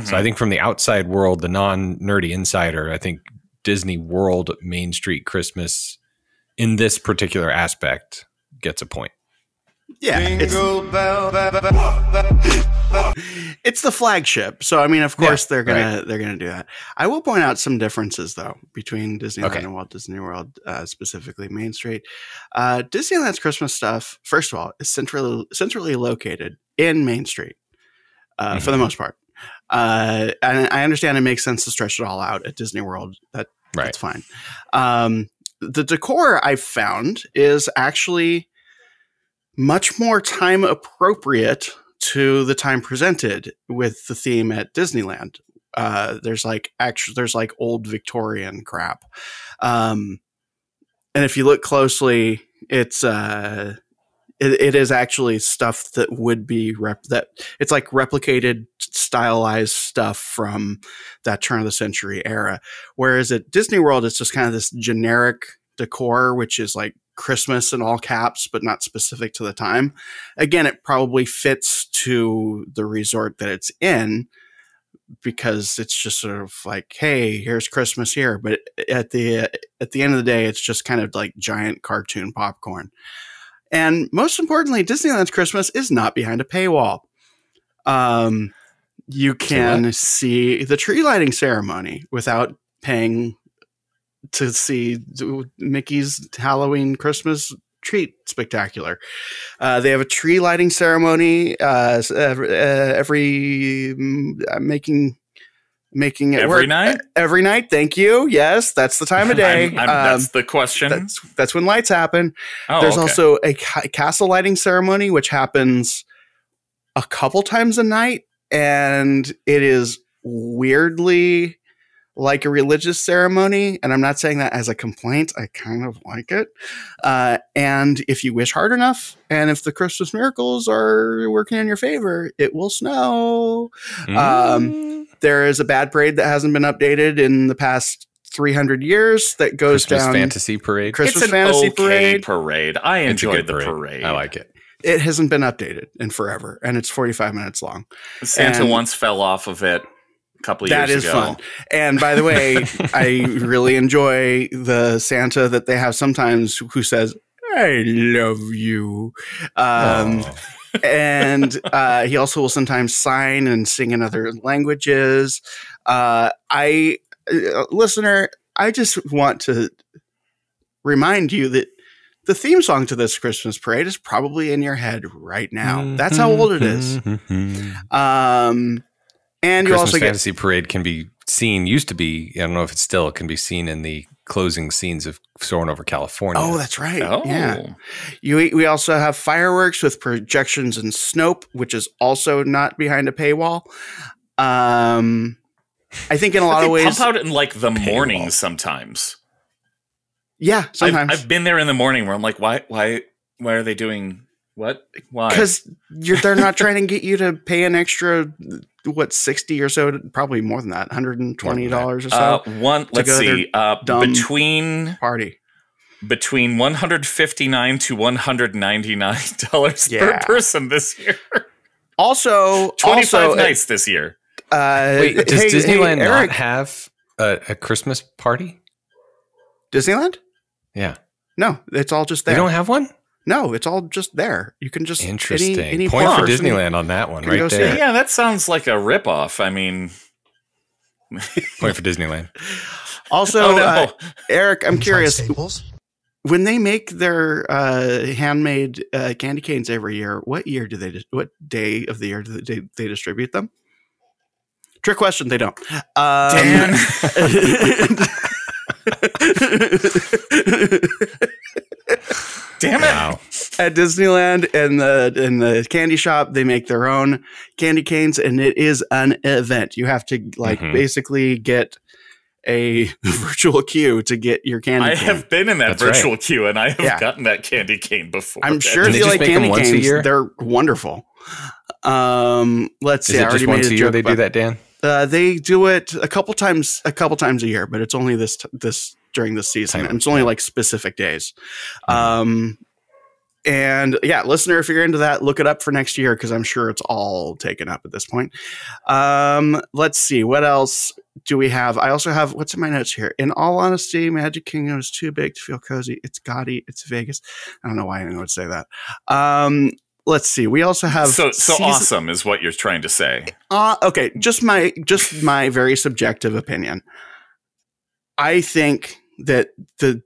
So I think from the outside world, the non-nerdy insider, I think Disney World Main Street Christmas in this particular aspect gets a point. Yeah, it's the flagship. So I mean, of course they're gonna do that. I will point out some differences though between Disneyland and Walt Disney World, specifically Main Street. Disneyland's Christmas stuff, first of all, is centrally located in Main Street for the most part. And I understand it makes sense to stretch it all out at Disney World. That's fine. The decor I've found is actually much more time appropriate to the time presented with the theme at Disneyland. There's old Victorian crap. And if you look closely, it is actually stuff that would be it's like replicated, stylized stuff from that turn of the century era. Whereas at Disney World, it's just kind of this generic decor, which is like Christmas in all caps, but not specific to the time. Again, it probably fits to the resort that it's in because it's just sort of like, hey, here's Christmas here. But at the end of the day, it's just kind of like giant cartoon popcorn. And most importantly, Disneyland's Christmas is not behind a paywall. You can see the tree lighting ceremony without paying to see Mickey's Halloween Christmas treat spectacular. They have a tree lighting ceremony making it every work. night. Every night, thank you. Yes, that's the time of day. That's the question. That's when lights happen. There's also a castle lighting ceremony, which happens a couple times a night, and it is weirdly like a religious ceremony. And I'm not saying that as a complaint. I kind of like it. And if you wish hard enough, and if the Christmas miracles are working in your favor, it will snow. There is a bad parade that hasn't been updated in the past 300 years that goes Christmas down. Fantasy Parade. Christmas it's an Fantasy okay Parade. I enjoyed the parade. I like it. It hasn't been updated in forever, and it's 45 minutes long. Santa once fell off of it a couple of years ago. That is fun. And by the way, I really enjoy the Santa that they have sometimes who says, I love you. And he also will sometimes sign and sing in other languages. Listener, I just want to remind you that the theme song to this Christmas parade is probably in your head right now. That's how old it is. And you Christmas also Fantasy Parade can be seen, used to be, I don't know if it still can be seen in the closing scenes of Soaring Over California. Oh, that's right. Oh. Yeah. We also have fireworks with projections in Snope, which is also not behind a paywall. I think in a lot of ways, pump out in like the morning sometimes. Yeah, sometimes I've been there in the morning where I'm like, why are they doing what? Why? Because they're not trying to get you to pay an extra, what, 60 or so, probably more than that, $120 or so. Let's see, between $159 to $199 per person this year. Also, 25 nights this year. Wait, does Disneyland not have a Christmas party? Disneyland? Yeah. No, it's all just there. They don't have one? No, it's all just there. You can just interesting any point for Disneyland on that one right there. Yeah, that sounds like a ripoff. I mean, point for Disneyland. Also, Eric, I'm curious. Staples? When they make their handmade candy canes every year, what day of the year do they distribute them? Trick question. They don't. Dan. Damn it! Wow. At Disneyland and the candy shop, they make their own candy canes, and it is an event. You have to basically get a virtual queue to get your candy cane. I have been in that virtual queue, and I have gotten that candy cane before. I'm sure if you like candy canes, they're wonderful. Let's see. Is it just once a year they do that, Dan? They do it a couple times a year, but it's only this during the season. And it's only like specific days. And yeah, listener, if you're into that, look it up for next year because I'm sure it's all taken up at this point. Let's see. What else do we have? I also have, what's in my notes here? In all honesty, Magic Kingdom is too big to feel cozy. It's gaudy. It's Vegas. I don't know why anyone would say that. Let's see. We also have so awesome is what you're trying to say. Okay, just my very subjective opinion. I think that the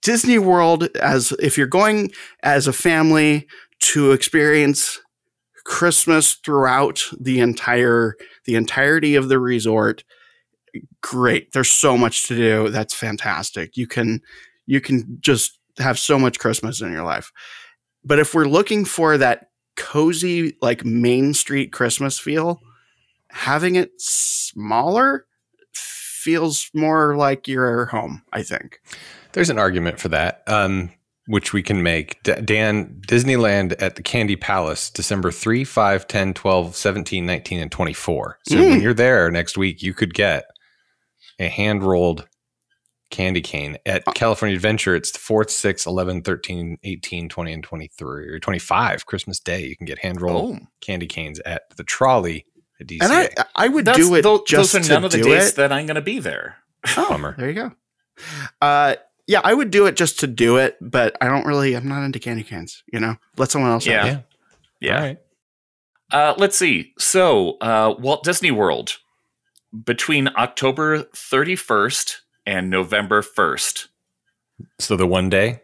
Disney World, as if you're going as a family to experience Christmas throughout the entirety of the resort, great. There's so much to do. That's fantastic. You can just have so much Christmas in your life. But if we're looking for that cozy, like Main Street Christmas feel, having it smaller feels more like you're home, I think. There's an argument for that, which we can make. Dan, Disneyland at the Candy Palace, December 3, 5, 10, 12, 17, 19, and 24. So when you're there next week, you could get a hand-rolled candy cane. At California Adventure, it's the 4th, 6th, 11, 13, 18, 20, and 23, or 25, Christmas Day. You can get hand-rolled candy canes at the trolley at DCA. And I would do it just those are none of the days that I'm going to be there. Oh, bummer. There you go. Yeah, I would do it just to do it, but I'm not into candy canes, let someone else have it. Yeah. All right. Let's see. So, Walt Disney World, between October 31st and November 1st. So the one day,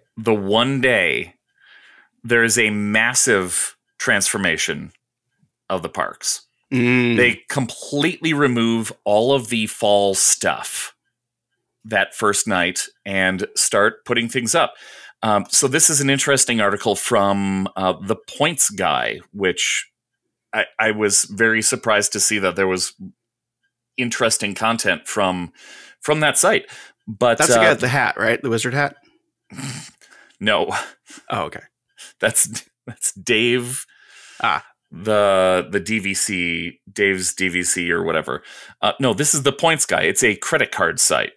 there is a massive transformation of the parks. They completely remove all of the fall stuff that first night and start putting things up. So this is an interesting article from the Points Guy, which I was very surprised to see that there was interesting content from that site. But that's the guy with the hat, right? The wizard hat? No. Oh, okay. That's Dave. The DVC, Dave's DVC or whatever. No, this is the Points Guy. It's a credit card site.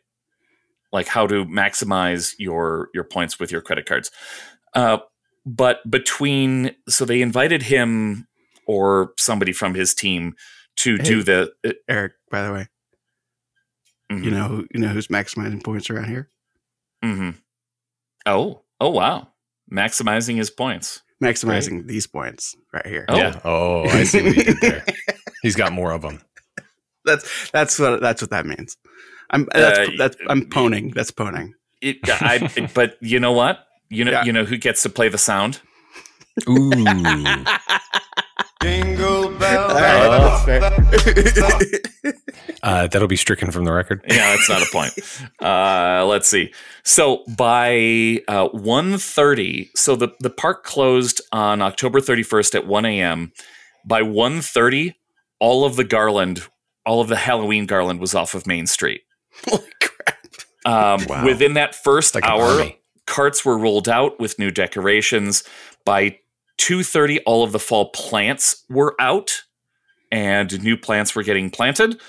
Like how to maximize your points with your credit cards. But so they invited him or somebody from his team to do the Eric, by the way. You know who's maximizing points around here? Oh wow. Maximizing his points. Maximizing these points right here. Oh. Yeah. Oh, I see what you did there. He's got more of them. That's what that means. I'm poning. That's poning. But you know what? You know who gets to play the sound? Ooh. Jingle bell. That'll be stricken from the record. Yeah, that's not a point. Let's see. So by 1:30, so the park closed on October 31st at 1 a.m. By 1:30, all of the Halloween garland was off of Main Street. Holy crap. Wow. Within that first Like an hour, army. carts were rolled out with new decorations. By 2:30, all of the fall plants were out and new plants were getting planted.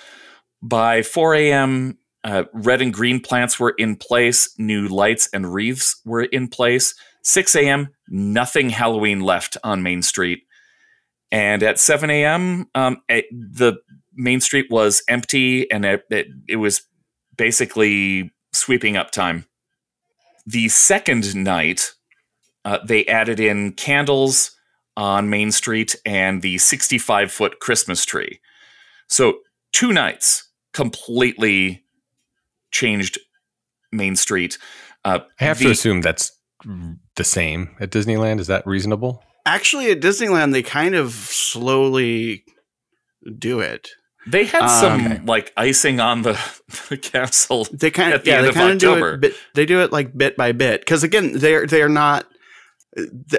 By 4 a.m., red and green plants were in place. New lights and wreaths were in place. 6 a.m., nothing Halloween left on Main Street. And at 7 a.m., the Main Street was empty, and it was basically sweeping up time. The second night, they added in candles on Main Street and the 65-foot Christmas tree. So 2 nights completely changed Main Street. I have to assume that's the same at Disneyland. Is that reasonable? Actually, at Disneyland, they kind of slowly do it. They had some like icing on the castle. They kind of at the end of October. Do it. They do it like bit by bit because again, they're not.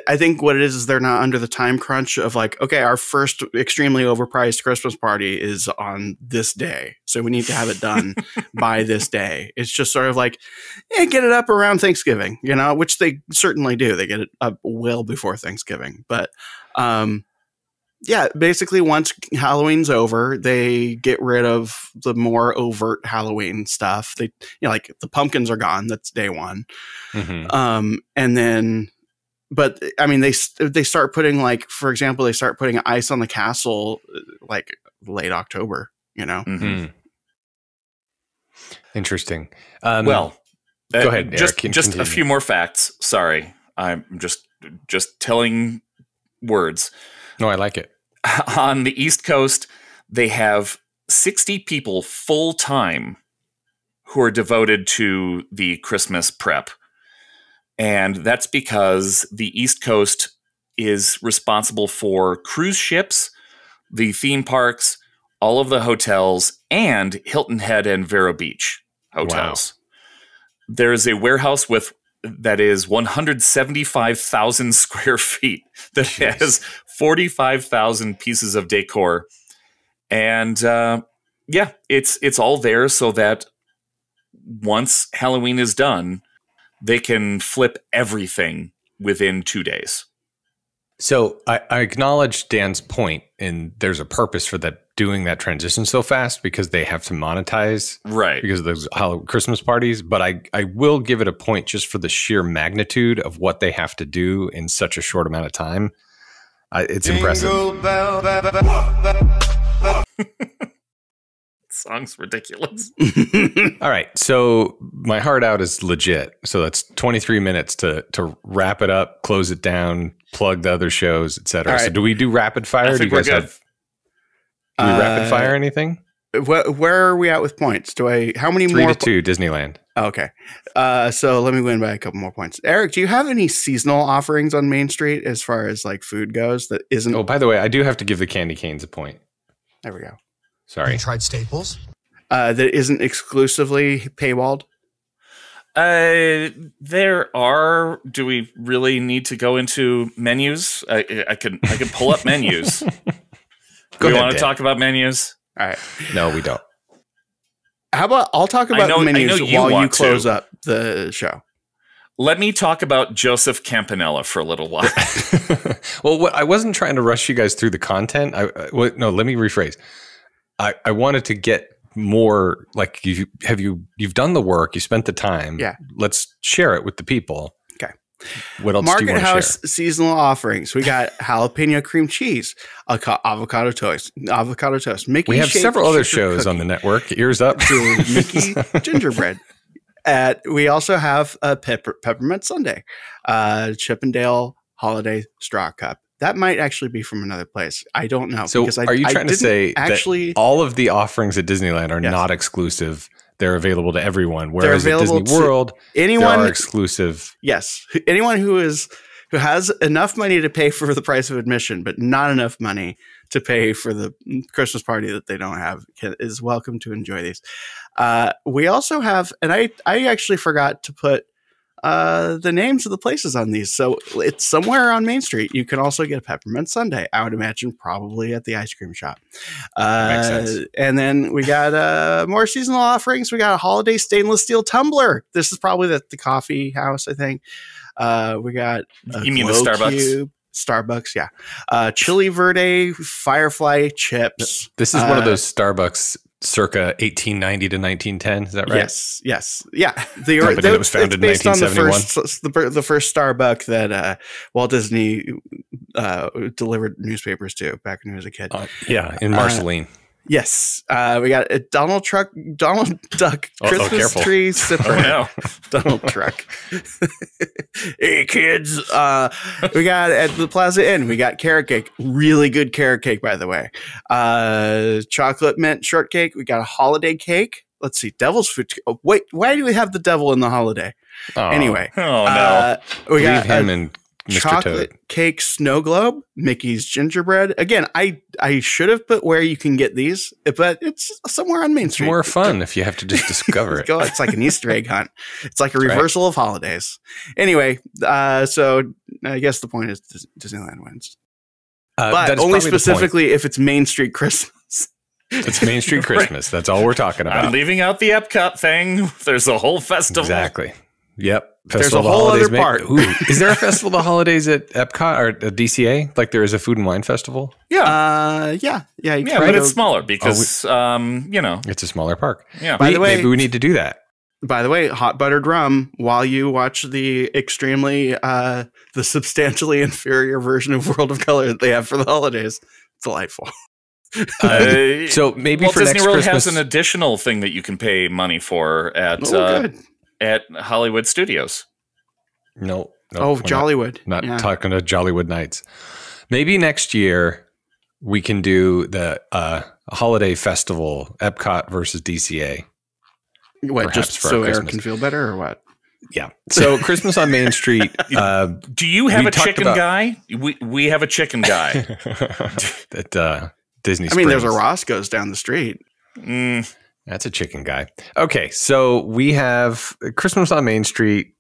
I think what it is they're not under the time crunch of like, okay, our first extremely overpriced Christmas party is on this day, so we need to have it done by this day. It's just sort of like, get it up around Thanksgiving, which they certainly do. They get it up well before Thanksgiving, but yeah, basically once Halloween's over, they get rid of the more overt Halloween stuff. They, like the pumpkins are gone. That's day one. Mm-hmm. And then, but I mean, they start putting like, for example, they start putting ice on the castle like late October, Mm-hmm. Interesting. Well, go ahead, just Erik, a few more facts. Sorry. I'm just telling words. No, I like it. On the East Coast, they have 60 people full time who are devoted to the Christmas prep. And that's because the East Coast is responsible for cruise ships, the theme parks, all of the hotels, and Hilton Head and Vero Beach hotels. Wow. There is a warehouse that is 175,000 square feet that has 45,000 pieces of decor. And it's all there so that once Halloween is done, they can flip everything within 2 days. So I acknowledge Dan's point, and there's a purpose for that, doing that transition so fast because they have to monetize, right? Because of those Christmas parties. But I will give it a point just for the sheer magnitude of what they have to do in such a short amount of time. It's impressive. Song's ridiculous. All right, so my heart out is legit. So that's 23 minutes to wrap it up, close it down, plug the other shows, etc. Right. So do we do rapid fire? Do you guys have? Do we rapid fire anything? Where are we at with points? How many 3 more? 3-2 Disneyland. Oh, okay. So let me win by a couple more points. Erik, do you have any seasonal offerings on Main Street as far as like food goes that isn't? Oh, by the way, I do have to give the candy canes a point. There we go. Sorry. You tried Staples? That isn't exclusively paywalled? There are. Do we really need to go into menus? I can pull up menus. Do we want to talk about menus? All right. No, we don't. How about I'll talk about menus while you close up the show. Let me talk about Joseph Campanella for a little while. Well, I wasn't trying to rush you guys through the content. No, let me rephrase. I wanted to get more like you've done the work, you spent the time. Yeah. Let's share it with the people. Okay. What else Market do you want to House share? Seasonal offerings. We got jalapeno cream cheese, avocado toast, Mickey. We have several other shows cookie, on the network. Ears up. Mickey gingerbread. We also have a peppermint sundae, Chippendale holiday straw cup. That might actually be from another place. I don't know. So are you trying to say that all of the offerings at Disneyland are not exclusive? they're available to everyone. Whereas at Disney World, anyone they are exclusive. Yes, anyone who has enough money to pay for the price of admission, but not enough money to pay for the Christmas party that they don't have, is welcome to enjoy these. We also have, and I actually forgot to put the names of the places on these. So it's somewhere on Main Street. You can also get a peppermint sundae. I would imagine probably at the ice cream shop. Makes sense. And then we got more seasonal offerings. We got a holiday stainless steel tumbler. This is probably the coffee house, I think. We got you mean the Starbucks? Cube. Starbucks, yeah. Chili Verde Firefly chips. This is one of those Starbucks circa 1890 to 1910. Is that right? Yes. Yeah. That was founded in 1971. The first Starbucks that Walt Disney delivered newspapers to back when he was a kid. In Marceline. Yes. We got a Donald Duck Christmas tree sipper. Oh, no. Donald Truck. Hey, kids. We got at the Plaza Inn, we got carrot cake. Really good carrot cake, by the way. Chocolate mint shortcake. We got a holiday cake. Let's see. Devil's food. Oh, wait, why do we have the devil in the holiday? Anyway. Oh, no. We got him and Mr. chocolate Toad. cake snow globe, Mickey's gingerbread. Again, I should have put where you can get these, but it's somewhere on Main Street. It's more fun if you have to just discover it. It's like an Easter egg hunt. It's like a reversal of holidays. Anyway, so I guess the point is Disneyland wins. But only specifically if it's Main Street Christmas. It's Main Street Christmas. That's all we're talking about. I'm leaving out the Epcot thing. There's a whole festival. Exactly. Yep. There's a whole other part. Is there a festival of the holidays at Epcot or at DCA? Like there is a food and wine festival? Yeah. Yeah, but it's smaller because, it's a smaller park. Yeah. By the way, maybe we need to do that. By the way, hot buttered rum while you watch the the substantially inferior version of World of Color that they have for the holidays. Delightful. So maybe Walt for Disney next World Christmas, has an additional thing that you can pay money for at Hollywood Studios. No. Jollywood. Not talking to Jollywood Nights. Maybe next year we can do the holiday festival, Epcot versus DCA. What, just so Eric can feel better or what? Yeah. So Christmas on Main Street. Do you have a chicken guy? We have a chicken guy. At Disney Springs. I mean, there's a Roscoe's down the street. That's a chicken guy. Okay, so we have Christmas on Main Street.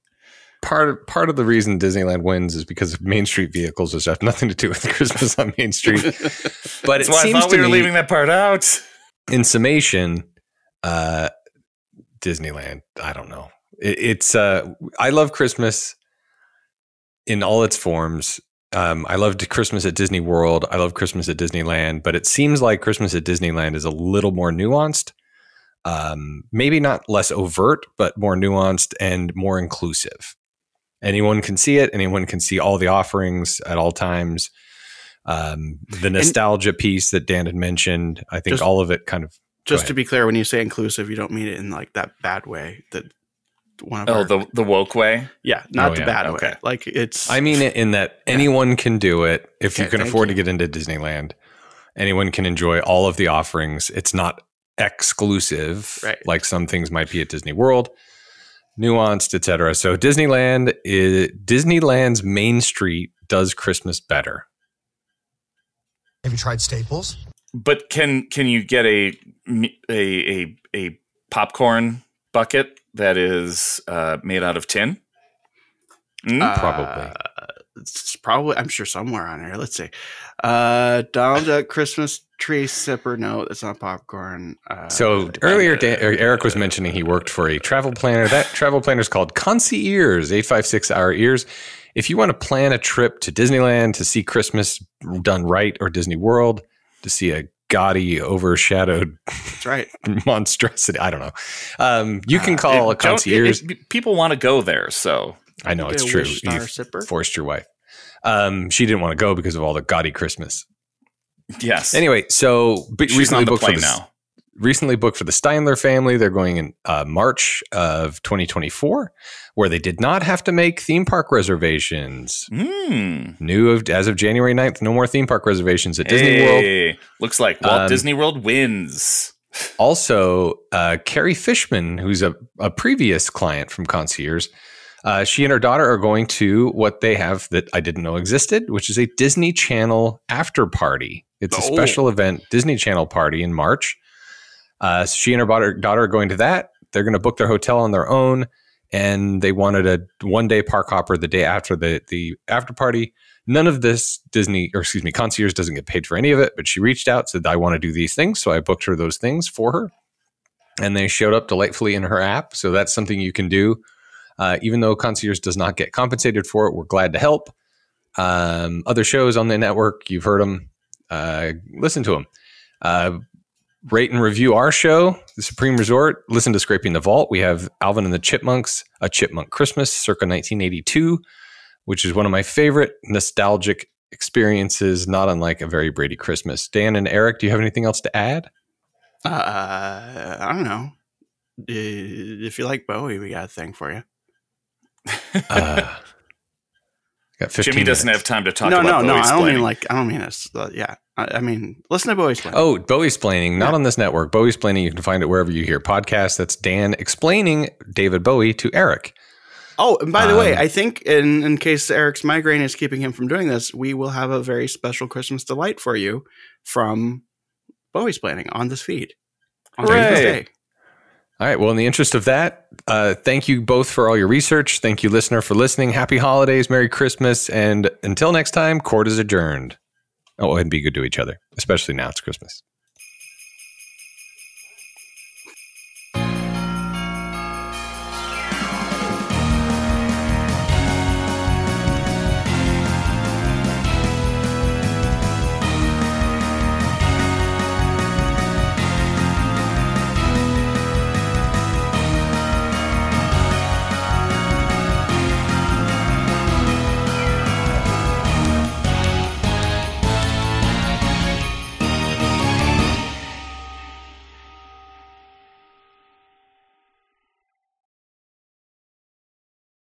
Part of the reason Disneyland wins is because of Main Street vehicles, which have nothing to do with Christmas on Main Street. But that's why I thought we were leaving that part out. In summation, Disneyland, I don't know. I love Christmas in all its forms. I loved Christmas at Disney World. I love Christmas at Disneyland, but it seems like Christmas at Disneyland is a little more nuanced. Maybe not less overt, but more nuanced and more inclusive. Anyone can see it. Anyone can see all the offerings at all times. The nostalgia piece that Dan had mentioned, I think all of it kind of. Just to be clear, when you say inclusive, you don't mean it in like that bad way that one of the woke way. Yeah, not the bad way. Like it's. I mean it in that anyone can do it if you can afford to get into Disneyland. Anyone can enjoy all of the offerings. It's not exclusive, like some things might be at Disney World, nuanced, etc. So Disneyland's Main Street does Christmas better. Have you tried Staples? But can you get a popcorn bucket that is made out of tin? Probably. It's probably, I'm sure, somewhere on here. Let's see. Donald Duck Christmas tree sipper. No, it's not popcorn. So earlier, Eric was mentioning he worked for a travel planner. That travel planner is called Concierge, 856 Hour Ears. If you want to plan a trip to Disneyland to see Christmas done right, or Disney World to see a gaudy, overshadowed monstrosity, I don't know. You can call a Concierge. People want to go there, so. I know it's true. You forced your wife. She didn't want to go because of all the gaudy Christmas. Yes. Anyway, so recently booked for the Steinler family. They're going in March of 2024, where they did not have to make theme park reservations. As of January 9th, no more theme park reservations at Disney World. Looks like Walt Disney World wins. Also, Carrie Fishman, who's a previous client from Concierge, she and her daughter are going to what they have that I didn't know existed, which is a Disney Channel after party. It's a special event, Disney Channel party in March. So she and her daughter are going to that. They're going to book their hotel on their own, and they wanted a one-day park hopper the day after the after party. None of this Concierge doesn't get paid for any of it, but she reached out, said, I want to do these things. So I booked her those things for her, and they showed up delightfully in her app. So that's something you can do. Even though Concierge does not get compensated for it, we're glad to help. Other shows on the network, you've heard them. Listen to them. Rate and review our show, The Supreme Resort. Listen to Scraping the Vault. We have Alvin and the Chipmunks, A Chipmunk Christmas, circa 1982, which is one of my favorite nostalgic experiences, not unlike A Very Brady Christmas. Dan and Erik, do you have anything else to add? I don't know. If you like Bowie, we got a thing for you. Got 15 Jimmy doesn't minutes. have time to talk about Bowie. I don't mean this. Yeah. I mean, listen to Bowie's Planning. Oh, Bowie's Planning, not on this network. Bowie's Planning, you can find it wherever you hear podcasts. That's Dan explaining David Bowie to Erik. Oh, and by the way, I think in case Erik's migraine is keeping him from doing this, we will have a very special Christmas delight for you from Bowie's Planning on this feed on Christmas Day. All right. Well, in the interest of that, thank you both for all your research. Thank you, listener, for listening. Happy holidays, Merry Christmas, and until next time, court is adjourned. Oh, and be good to each other, especially now it's Christmas.